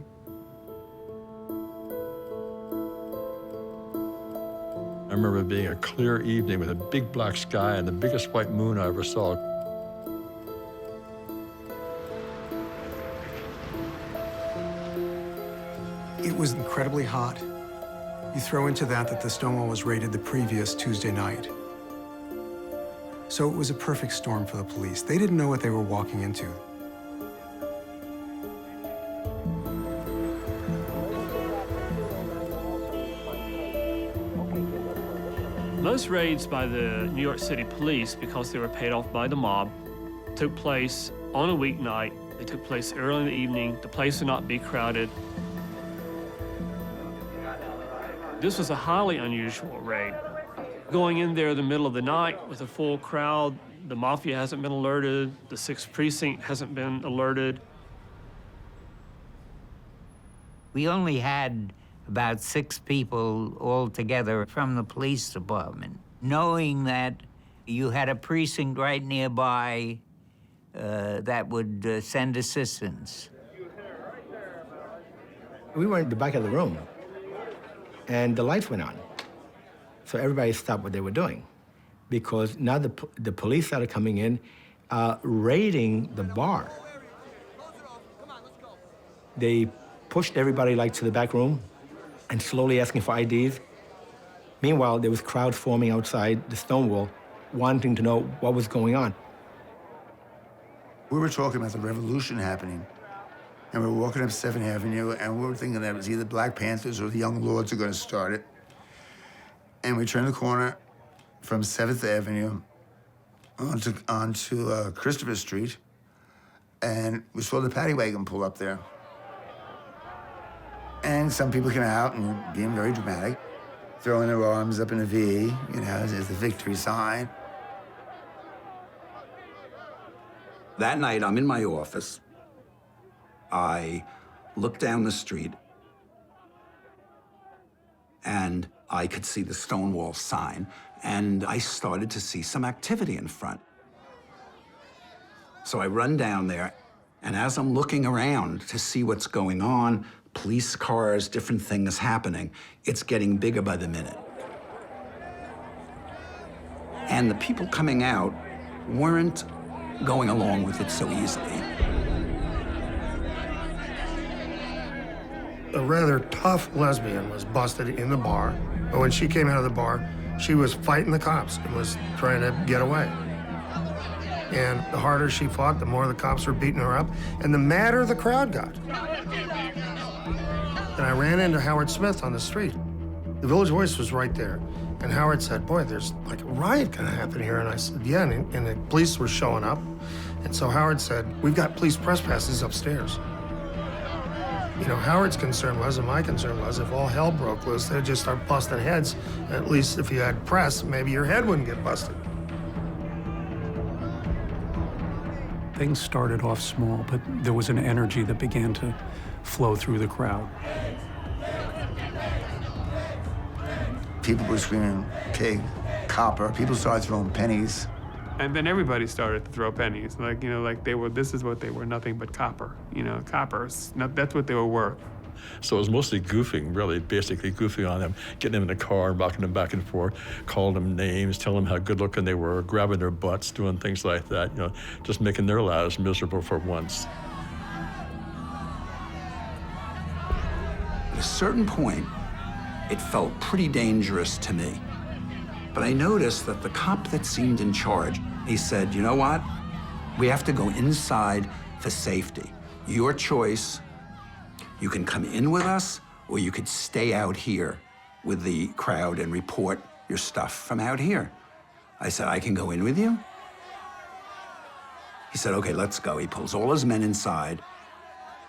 I remember it being a clear evening with a big black sky and the biggest white moon I ever saw. It was incredibly hot. You throw into that the Stonewall was raided the previous Tuesday night. So it was a perfect storm for the police. They didn't know what they were walking into. Most raids by the New York City police, because they were paid off by the mob, took place on a weeknight. They took place early in the evening. The place would not be crowded. This was a highly unusual raid. Going in there in the middle of the night with a full crowd, the mafia hasn't been alerted, the 6th precinct hasn't been alerted. We only had about 6 people altogether from the police department. Knowing that you had a precinct right nearby that would send assistance. We were in the back of the room, and the lights went on. So everybody stopped what they were doing, because now the police started coming in, raiding the bar. They pushed everybody like to the back room and slowly asking for IDs. Meanwhile, there was crowds forming outside the Stonewall, wanting to know what was going on. We were talking about the revolution happening, and we were walking up 7th Avenue, and we were thinking that it was either Black Panthers or the Young Lords are going to start it. And we turned the corner from 7th Avenue onto Christopher Street, and we saw the paddy wagon pull up there. And some people came out and were being very dramatic, throwing their arms up in a V, you know, as the victory sign. That night, I'm in my office. I look down the street, and I could see the Stonewall sign, and I started to see some activity in front. So I run down there, and as I'm looking around to see what's going on, police cars, different things happening, it's getting bigger by the minute. And the people coming out weren't going along with it so easily. A rather tough lesbian was busted in the bar, but when she came out of the bar, she was fighting the cops and was trying to get away. And the harder she fought, the more the cops were beating her up, and the madder the crowd got. And I ran into Howard Smith on the street. The Village Voice was right there. And Howard said, boy, there's like a riot gonna happen here. And I said, yeah, and the police were showing up. And so Howard said, we've got police press passes upstairs. You know, Howard's concern was, and my concern was, if all hell broke loose, they'd just start busting heads. At least if you had press, maybe your head wouldn't get busted. Things started off small, but there was an energy that began to flow through the crowd. People were screaming, pig, copper. People started throwing pennies. And then everybody started to throw pennies. Like, you know, like they were, this is what they were, nothing but copper. You know, coppers, that's what they were worth. So it was mostly goofing, really, basically goofing on them, getting them in the car, rocking them back and forth, calling them names, telling them how good looking they were, grabbing their butts, doing things like that, you know, just making their lives miserable for once. At a certain point, it felt pretty dangerous to me. But I noticed that the cop that seemed in charge, he said, you know what? We have to go inside for safety. Your choice. You can come in with us, or you could stay out here with the crowd and report your stuff from out here. I said, I can go in with you? He said, okay, let's go. He pulls all his men inside.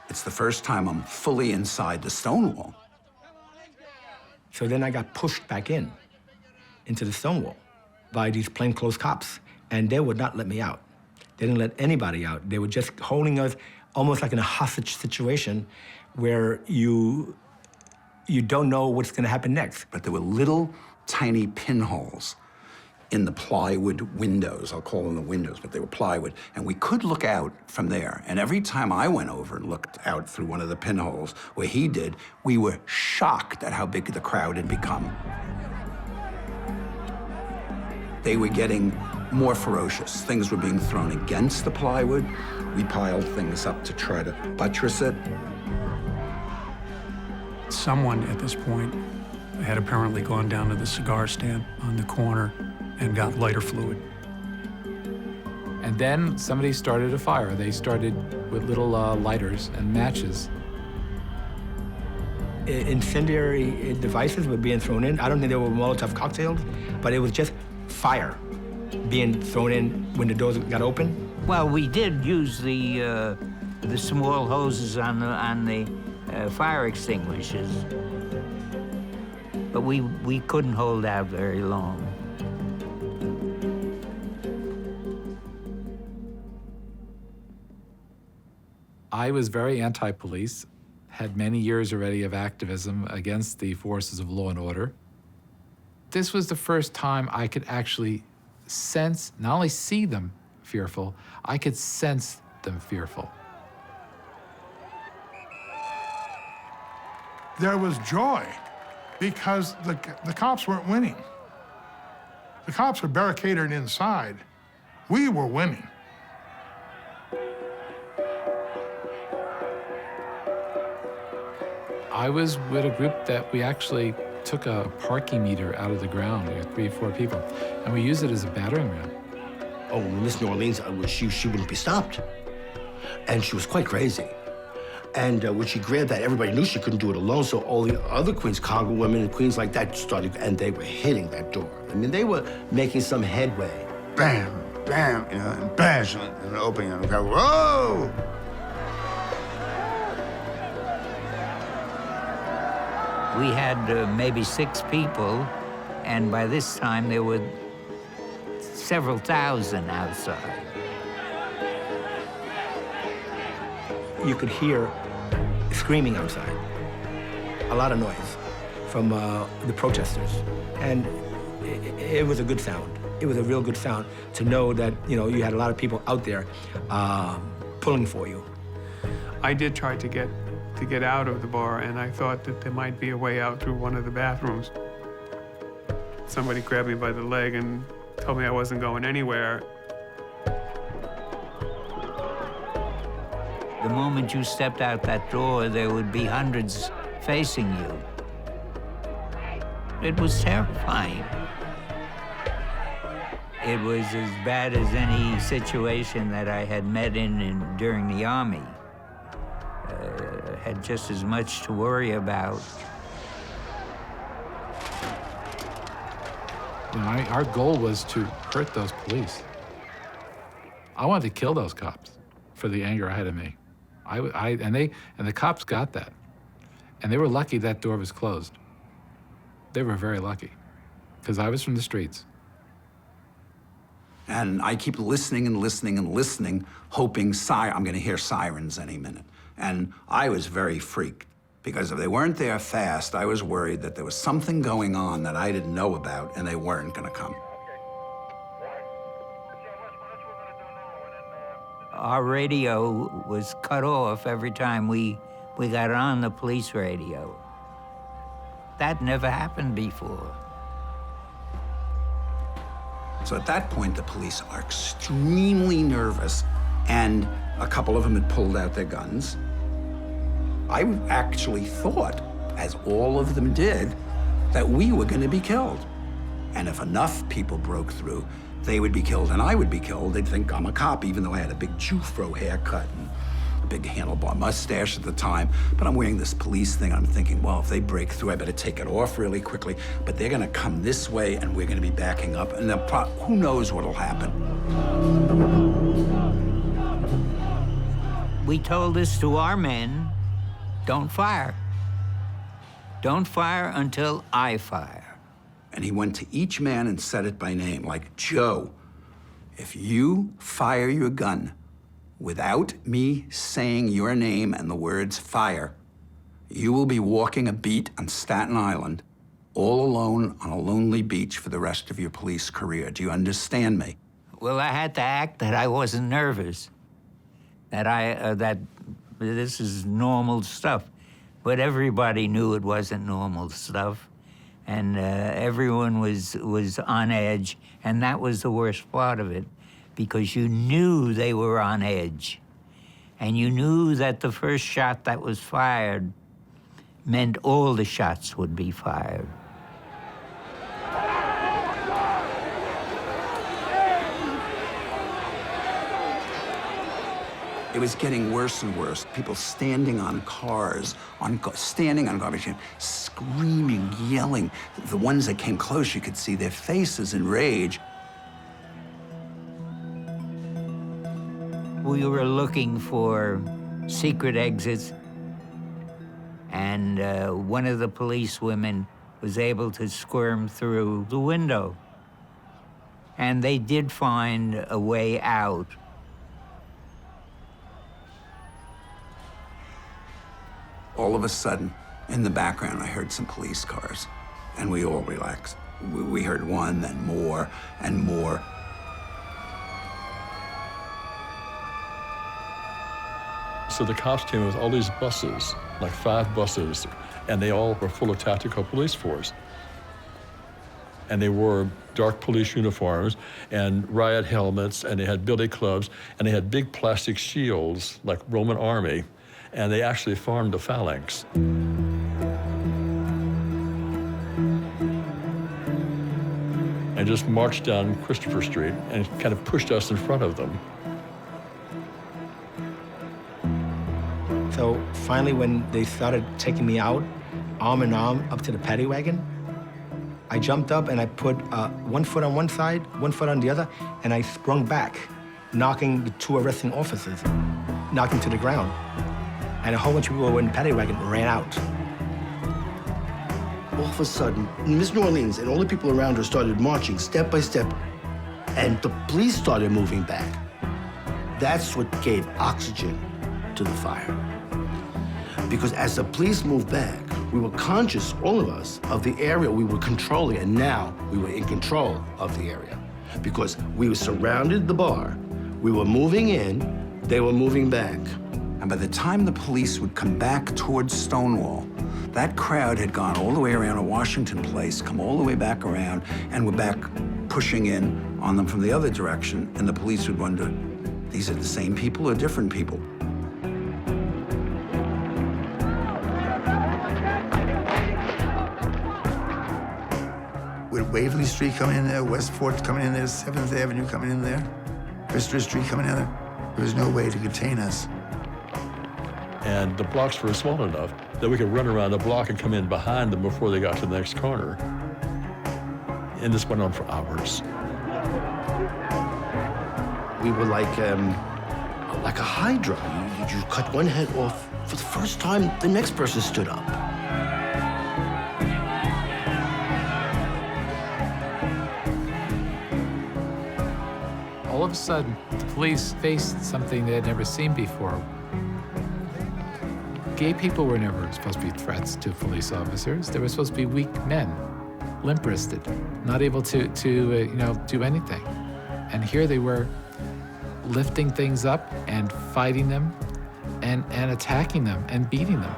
It's the first time I'm fully inside the Stonewall. So then I got pushed back into the Stonewall by these plainclothes cops, and they would not let me out. They didn't let anybody out. They were just holding us almost like in a hostage situation where you don't know what's gonna happen next. But there were little tiny pinholes in the plywood windows. I'll call them the windows, but they were plywood. And we could look out from there. And every time I went over and looked out through one of the pinholes where he did, we were shocked at how big the crowd had become. They were getting more ferocious. Things were being thrown against the plywood. We piled things up to try to buttress it. Someone at this point had apparently gone down to the cigar stand on the corner and got lighter fluid. And then somebody started a fire. They started with little lighters and matches. Incendiary devices were being thrown in. I don't think they were Molotov cocktails, but it was just fire being thrown in when the doors got open. Well, we did use the small hoses on the fire extinguishers. But we couldn't hold out very long. I was very anti-police, had many years already of activism against the forces of law and order. This was the first time I could actually sense, not only see them fearful, I could sense them fearful. There was joy because the cops weren't winning. The cops were barricaded inside. We were winning. I was with a group that we actually took a parking meter out of the ground, 3 or 4 people, and we used it as a battering ram. Oh, Miss New Orleans, she wouldn't be stopped. And she was quite crazy. And when she grabbed that, everybody knew she couldn't do it alone, so all the other queens, Congo women and queens like that started, and they were hitting that door. I mean, they were making some headway. Bam, bam, and bash, and opening, and go, whoa! We had maybe 6 people, and by this time there were several thousand outside. You could hear screaming outside, a lot of noise from the protesters. And it was a good sound. It was a real good sound to know that, you had a lot of people out there pulling for you. I did try to get out of the bar, and I thought that there might be a way out through one of the bathrooms. Somebody grabbed me by the leg and told me I wasn't going anywhere. The moment you stepped out that door, there would be hundreds facing you. It was terrifying. It was as bad as any situation that I had met in during the Army. Had just as much to worry about. Our goal was to hurt those police. I wanted to kill those cops for the anger I had in me. And the cops got that. And they were lucky that door was closed. They were very lucky, because I was from the streets. And I keep listening and listening and listening, hoping I'm gonna hear sirens any minute. And I was very freaked, because if they weren't there fast, I was worried that there was something going on that I didn't know about, and they weren't gonna come. Our radio was cut off every time we got on the police radio. That never happened before. So at that point, the police are extremely nervous, and a couple of them had pulled out their guns. I actually thought, as all of them did, that we were going to be killed. And if enough people broke through, they would be killed and I would be killed. They'd think I'm a cop, even though I had a big Jufro haircut and a big handlebar mustache at the time. But I'm wearing this police thing. I'm thinking, well, if they break through, I better take it off really quickly. But they're going to come this way, and we're going to be backing up. And who knows what'll happen. We told this to our men, don't fire. Don't fire until I fire. And he went to each man and said it by name, like, Joe, if you fire your gun without me saying your name and the words fire, you will be walking a beat on Staten Island all alone on a lonely beach for the rest of your police career. Do you understand me? Well, I had to act that I wasn't nervous, that this is normal stuff. But everybody knew it wasn't normal stuff. And everyone was on edge, and that was the worst part of it, because you knew they were on edge. And you knew that the first shot that was fired meant all the shots would be fired. It was getting worse and worse. People standing on cars, standing on garbage cans, screaming, yelling. The ones that came close, you could see their faces in rage. We were looking for secret exits, and one of the police women was able to squirm through the window. And they did find a way out. All of a sudden, in the background, I heard some police cars, and we all relaxed. We heard one, then more, and more. So the cops came with all these buses, like 5 buses, and they all were full of tactical police force. And they wore dark police uniforms and riot helmets, and they had billy clubs, and they had big plastic shields like Roman army, and they actually formed a phalanx. And just marched down Christopher Street and kind of pushed us in front of them. So finally, when they started taking me out, arm in arm, up to the paddy wagon, I jumped up and I put 1 foot on one side, 1 foot on the other, and I sprung back, knocking the 2 arresting officers, knocked them to the ground. And a whole bunch of people who were in the paddy wagon ran out. All of a sudden, Miss New Orleans and all the people around her started marching step by step, and the police started moving back. That's what gave oxygen to the fire. Because as the police moved back, we were conscious, all of us, of the area we were controlling, and now we were in control of the area. Because we were surrounded the bar, we were moving in, they were moving back. And by the time the police would come back towards Stonewall, that crowd had gone all the way around to Washington Place, come all the way back around, and were back pushing in on them from the other direction, and the police would wonder, these are the same people or different people? With Waverly Street coming in there, West 4th coming in there, 7th Avenue coming in there, Bristol Street coming in there, there was no way to contain us. And the blocks were small enough that we could run around the block and come in behind them before they got to the next corner. And this went on for hours. We were like a hydra. You cut one head off. For the first time, the next person stood up. All of a sudden, the police faced something they had never seen before. Gay people were never supposed to be threats to police officers. They were supposed to be weak men, limp-wristed, not able to do anything. And here they were lifting things up and fighting them and attacking them and beating them.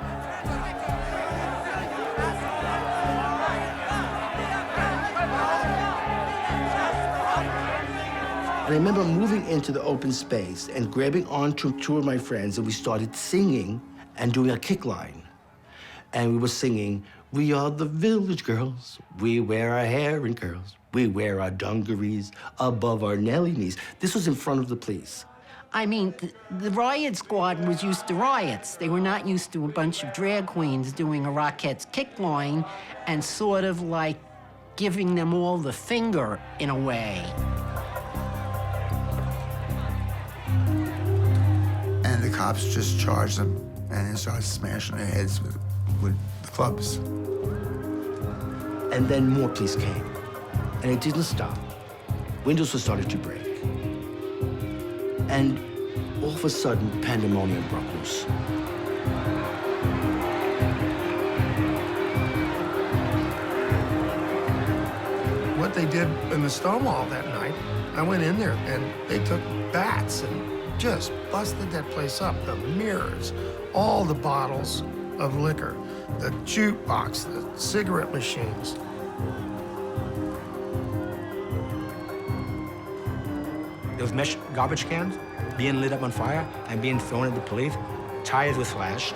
And I remember moving into the open space and grabbing onto 2 of my friends, and we started singing and doing a kick line. And we were singing, "We are the village girls. We wear our hair in curls. We wear our dungarees above our Nelly knees." This was in front of the police. I mean, the riot squad was used to riots. They were not used to a bunch of drag queens doing a Rockettes kick line and sort of like giving them all the finger in a way. And the cops just charged them and then started smashing their heads with the clubs. And then more police came, and it didn't stop. Windows were starting to break. And all of a sudden, pandemonium broke loose. What they did in the Stonewall that night, I went in there and they took bats and just busted that place up. The mirrors, all the bottles of liquor, the jukebox, the cigarette machines. Those mesh garbage cans being lit up on fire and being thrown at the police. Tires were slashed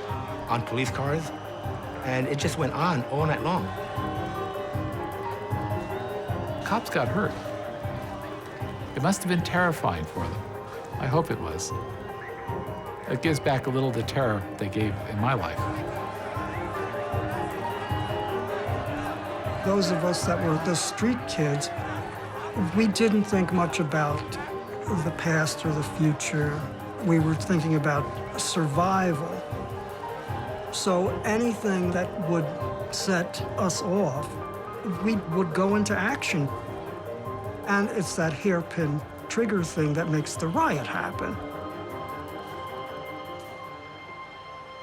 on police cars. And it just went on all night long. Cops got hurt. It must have been terrifying for them. I hope it was. It gives back a little of the terror they gave in my life. Those of us that were the street kids, we didn't think much about the past or the future. We were thinking about survival. So anything that would set us off, we would go into action. And it's that hairpin trigger thing that makes the riot happen.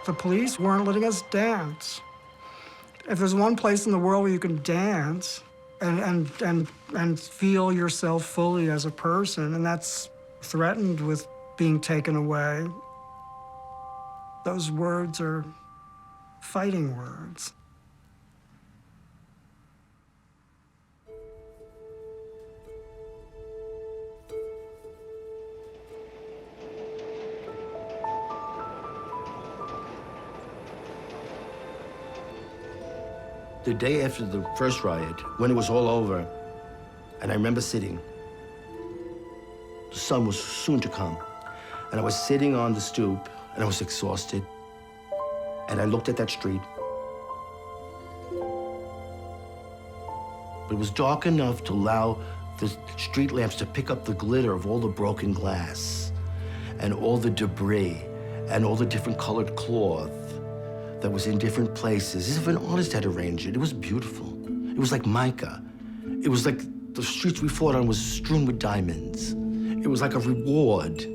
The police weren't letting us dance. If there's one place in the world where you can dance and feel yourself fully as a person, and that's threatened with being taken away, those words are fighting words. The day after the first riot, when it was all over, and I remember sitting, the sun was soon to come, and I was sitting on the stoop, and I was exhausted, and I looked at that street. It was dark enough to allow the street lamps to pick up the glitter of all the broken glass, and all the debris, and all the different colored cloth that was in different places, as if an artist had arranged it. It was beautiful. It was like mica. It was like the streets we fought on was strewn with diamonds. It was like a reward.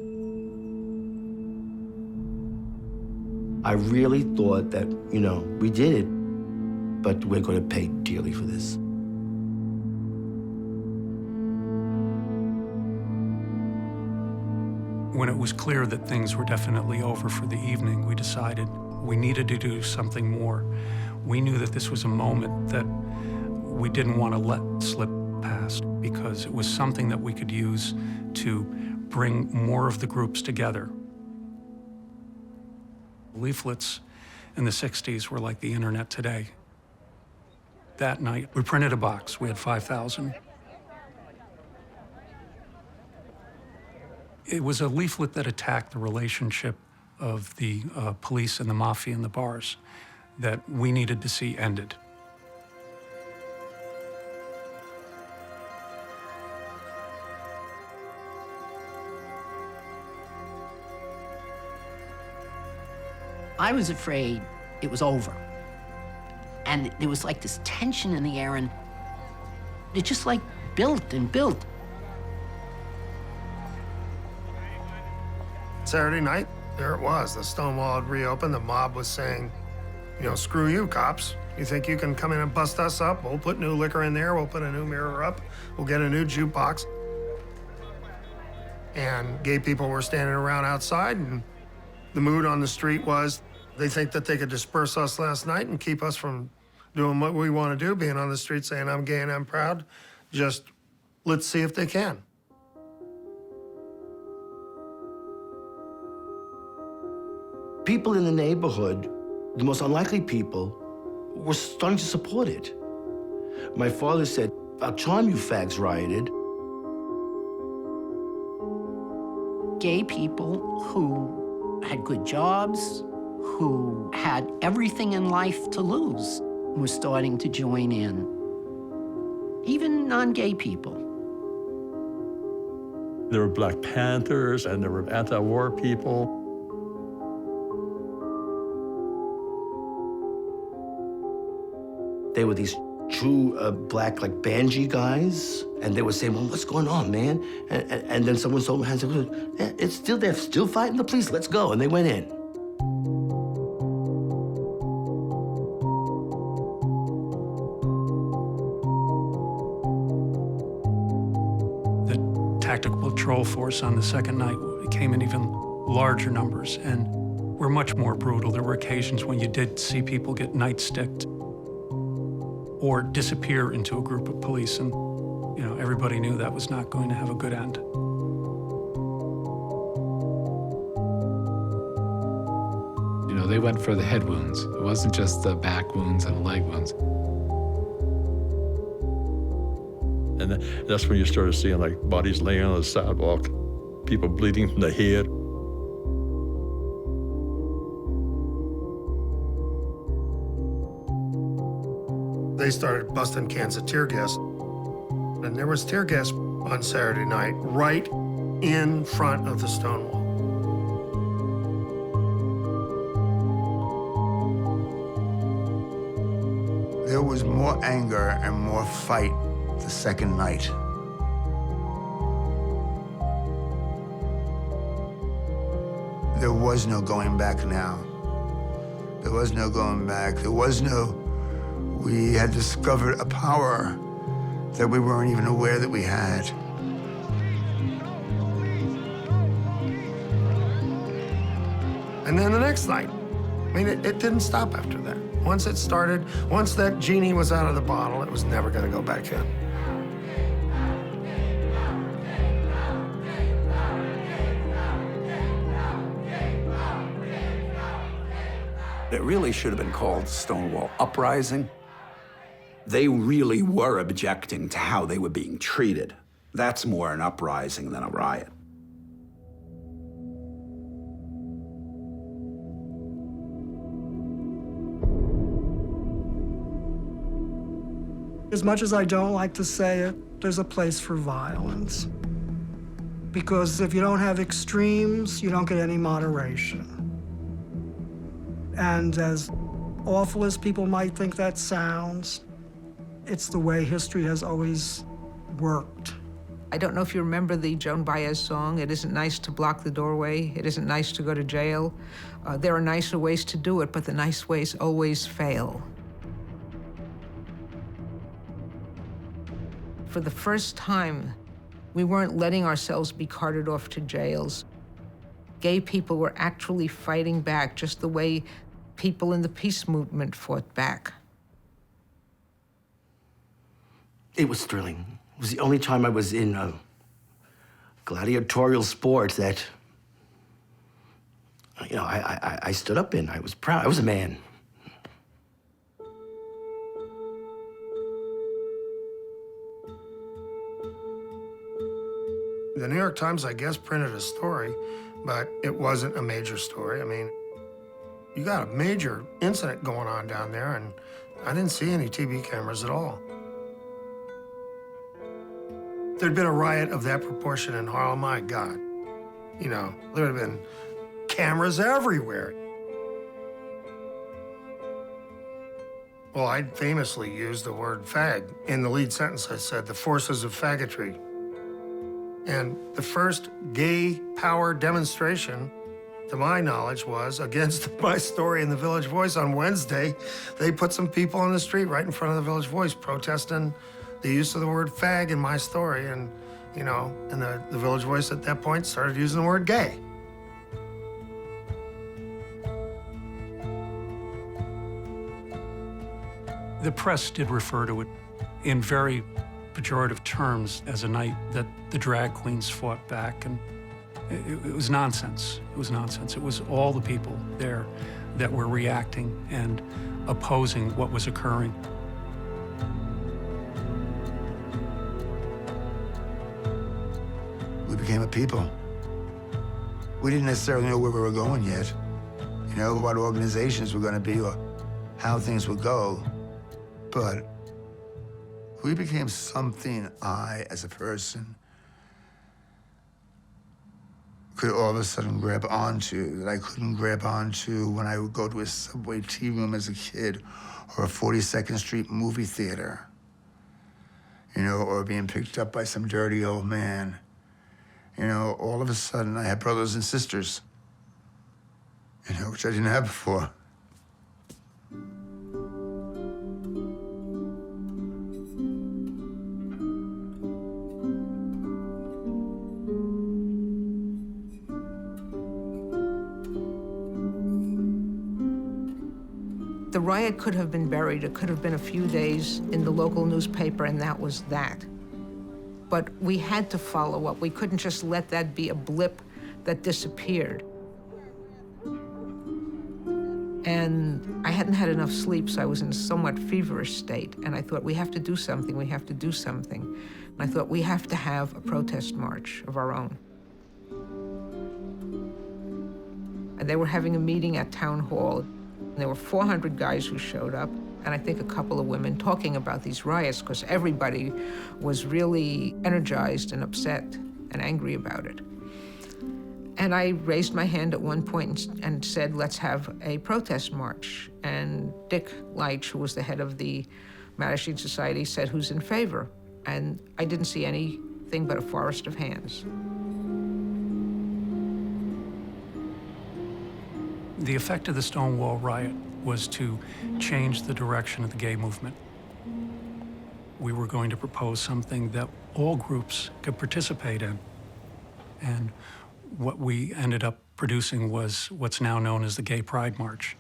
I really thought that, you know, we did it, but we're going to pay dearly for this. When it was clear that things were definitely over for the evening, we decided we needed to do something more. We knew that this was a moment that we didn't want to let slip past because it was something that we could use to bring more of the groups together. Leaflets in the 60s were like the internet today. That night, we printed a box. We had 5,000. It was a leaflet that attacked the relationship of the police and the mafia and the bars that we needed to see ended. I was afraid it was over. And there was like this tension in the air, and it just like built and built. Saturday night, there it was. The Stonewall had reopened. The mob was saying, you know, screw you, cops. You think you can come in and bust us up? We'll put new liquor in there. We'll put a new mirror up. We'll get a new jukebox. And gay people were standing around outside, and the mood on the street was they think that they could disperse us last night and keep us from doing what we want to do, being on the street saying, I'm gay and I'm proud. Just let's see if they can. People in the neighborhood, the most unlikely people, were starting to support it. My father said, "I'll charm you fags rioted." Gay people who had good jobs, who had everything in life to lose, were starting to join in. Even non-gay people. There were Black Panthers and there were anti-war people. They were these true black, like, banshee guys, and they were saying, well, what's going on, man? And then someone told me, yeah, it's still, they're still fighting the police, let's go. And they went in. The tactical patrol force on the second night came in even larger numbers and were much more brutal. There were occasions when you did see people get nightsticked or disappear into a group of police, and you know, everybody knew that was not going to have a good end. You know, they went for the head wounds. It wasn't just the back wounds and leg wounds. And that's when you started seeing like bodies laying on the sidewalk, people bleeding from the head. They started busting cans of tear gas. And there was tear gas on Saturday night right in front of the Stonewall. There was more anger and more fight the second night. There was no going back now. There was no going back. There was no, we had discovered a power that we weren't even aware that we had. And then the next night, I mean, it didn't stop after that. Once it started, once that genie was out of the bottle, it was never gonna go back in. It really should have been called Stonewall Uprising. They really were objecting to how they were being treated. That's more an uprising than a riot. As much as I don't like to say it, there's a place for violence. Because if you don't have extremes, you don't get any moderation. And as awful as people might think that sounds, it's the way history has always worked. I don't know if you remember the Joan Baez song, "It isn't nice to block the doorway, it isn't nice to go to jail." There are nicer ways to do it, but the nice ways always fail. For the first time, we weren't letting ourselves be carted off to jails. Gay people were actually fighting back just the way people in the peace movement fought back. It was thrilling. It was the only time I was in a gladiatorial sport that, you know, I stood up in. I was proud. I was a man. The New York Times, I guess, printed a story, but it wasn't a major story. I mean, you got a major incident going on down there, and I didn't see any TV cameras at all. There'd been a riot of that proportion in Harlem, my God. You know, there would have been cameras everywhere. Well, I famously used the word fag. In the lead sentence, I said, "the forces of faggotry." And the first gay power demonstration, to my knowledge, was against my story in the Village Voice on Wednesday. They put some people on the street right in front of the Village Voice protesting the use of the word fag in my story. And, you know, and the Village Voice at that point started using the word gay. The press did refer to it in very pejorative terms as a night that the drag queens fought back, and it was nonsense. It was nonsense. It was all the people there that were reacting and opposing what was occurring. We became a people. We didn't necessarily know where we were going yet, you know, what organizations were going to be or how things would go, but we became something I, as a person, could all of a sudden grab onto that I couldn't grab onto when I would go to a Subway tea room as a kid or a 42nd Street movie theater, you know, or being picked up by some dirty old man. You know, all of a sudden I had brothers and sisters, you know, which I didn't have before. The riot could have been buried. It could have been a few days in the local newspaper, and that was that. But we had to follow up. We couldn't just let that be a blip that disappeared. And I hadn't had enough sleep, so I was in a somewhat feverish state. And I thought, we have to do something, we have to do something. And I thought, we have to have a protest march of our own. And they were having a meeting at Town Hall. There were 400 guys who showed up, and I think a couple of women talking about these riots, because everybody was really energized and upset and angry about it. And I raised my hand at one point and said, let's have a protest march. And Dick Leitch, who was the head of the Mattachine Society, said, who's in favor? And I didn't see anything but a forest of hands. The effect of the Stonewall riot was to change the direction of the gay movement. We were going to propose something that all groups could participate in. And what we ended up producing was what's now known as the Gay Pride March.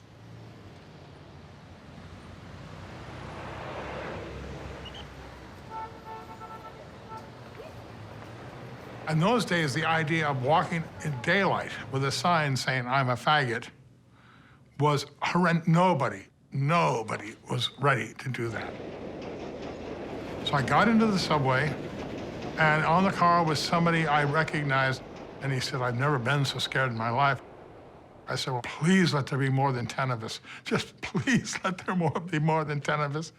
In those days, the idea of walking in daylight with a sign saying, I'm a faggot, was horrendous. Nobody was ready to do that. So I got into the subway, and on the car was somebody I recognized, and he said, I've never been so scared in my life. I said, well, please let there be more than 10 of us. Just please let there be more than 10 of us,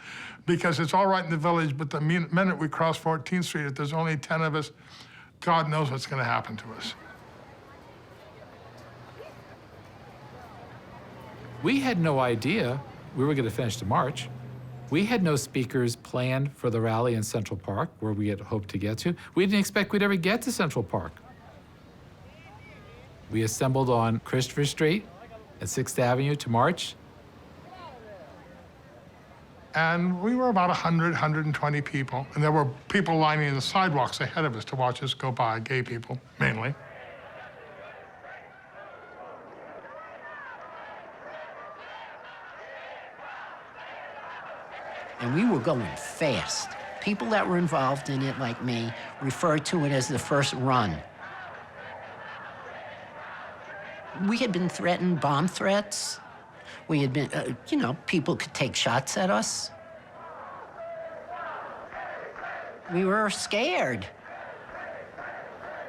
because it's all right in the village, but the minute we cross 14th Street, if there's only 10 of us, God knows what's going to happen to us. We had no idea we were going to finish the march. We had no speakers planned for the rally in Central Park, where we had hoped to get to. We didn't expect we'd ever get to Central Park. We assembled on Christopher Street at 6th Avenue to march. And we were about 100, 120 people. And there were people lining the sidewalks ahead of us to watch us go by, gay people, mainly. And we were going fast. People that were involved in it, like me, referred to it as the first run. We had been threatened, bomb threats. We had been, people could take shots at us. We were scared.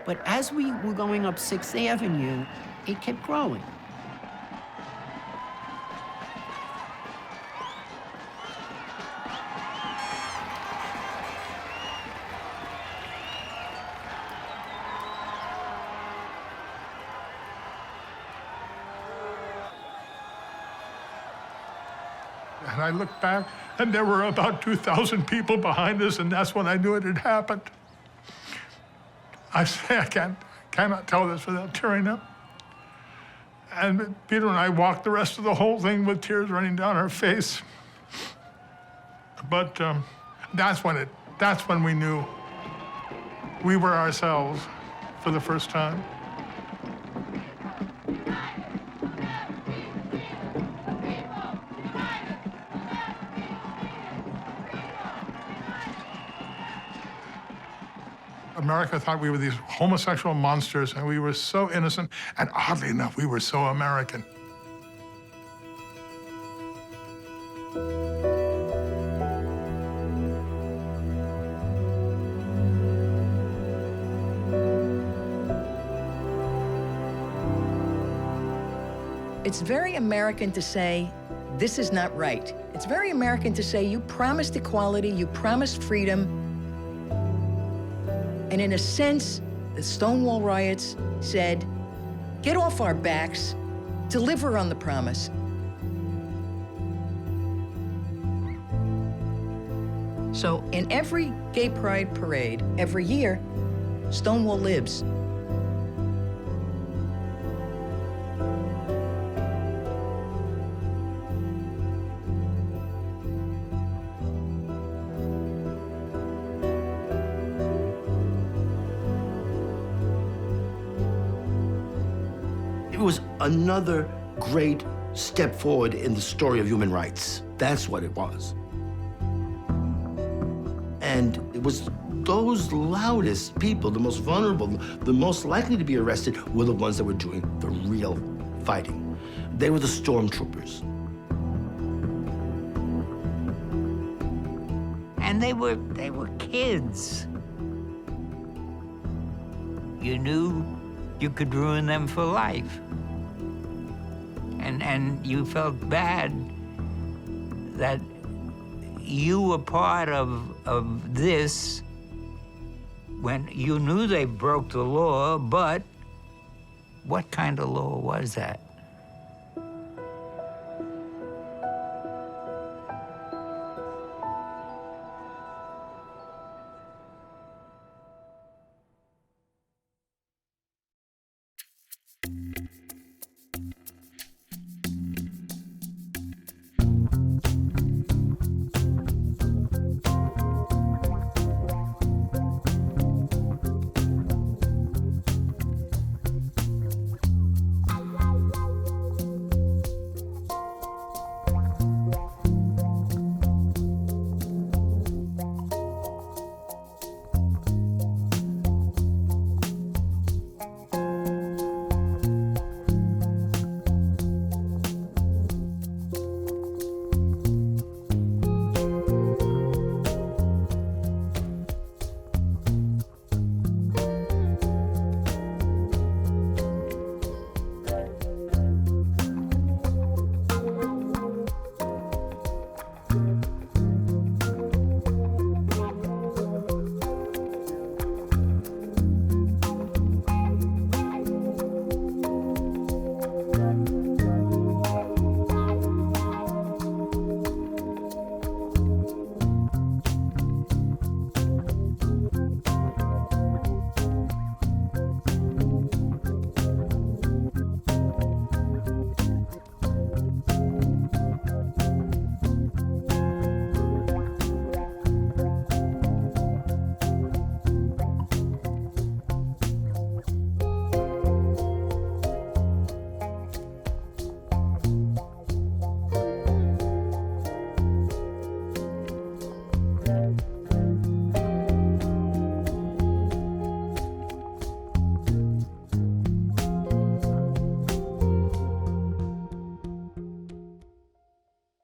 But as we were going up 6th Avenue, it kept growing. And I looked back, and there were about 2,000 people behind us, and that's when I knew it had happened. I say I cannot tell this without tearing up. And Peter and I walked the rest of the whole thing with tears running down our face. But that's when we knew we were ourselves for the first time. America thought we were these homosexual monsters, and we were so innocent, and oddly enough, we were so American. It's very American to say, this is not right. It's very American to say, you promised equality, you promised freedom. And in a sense, the Stonewall riots said, get off our backs, deliver on the promise. So in every gay pride parade, every year, Stonewall lives. It was another great step forward in the story of human rights. That's what it was. And it was those loudest people, the most vulnerable, the most likely to be arrested, were the ones that were doing the real fighting. They were the stormtroopers. And they were kids. You knew you could ruin them for life. And you felt bad that you were part of this when you knew they broke the law, but What kind of law was that?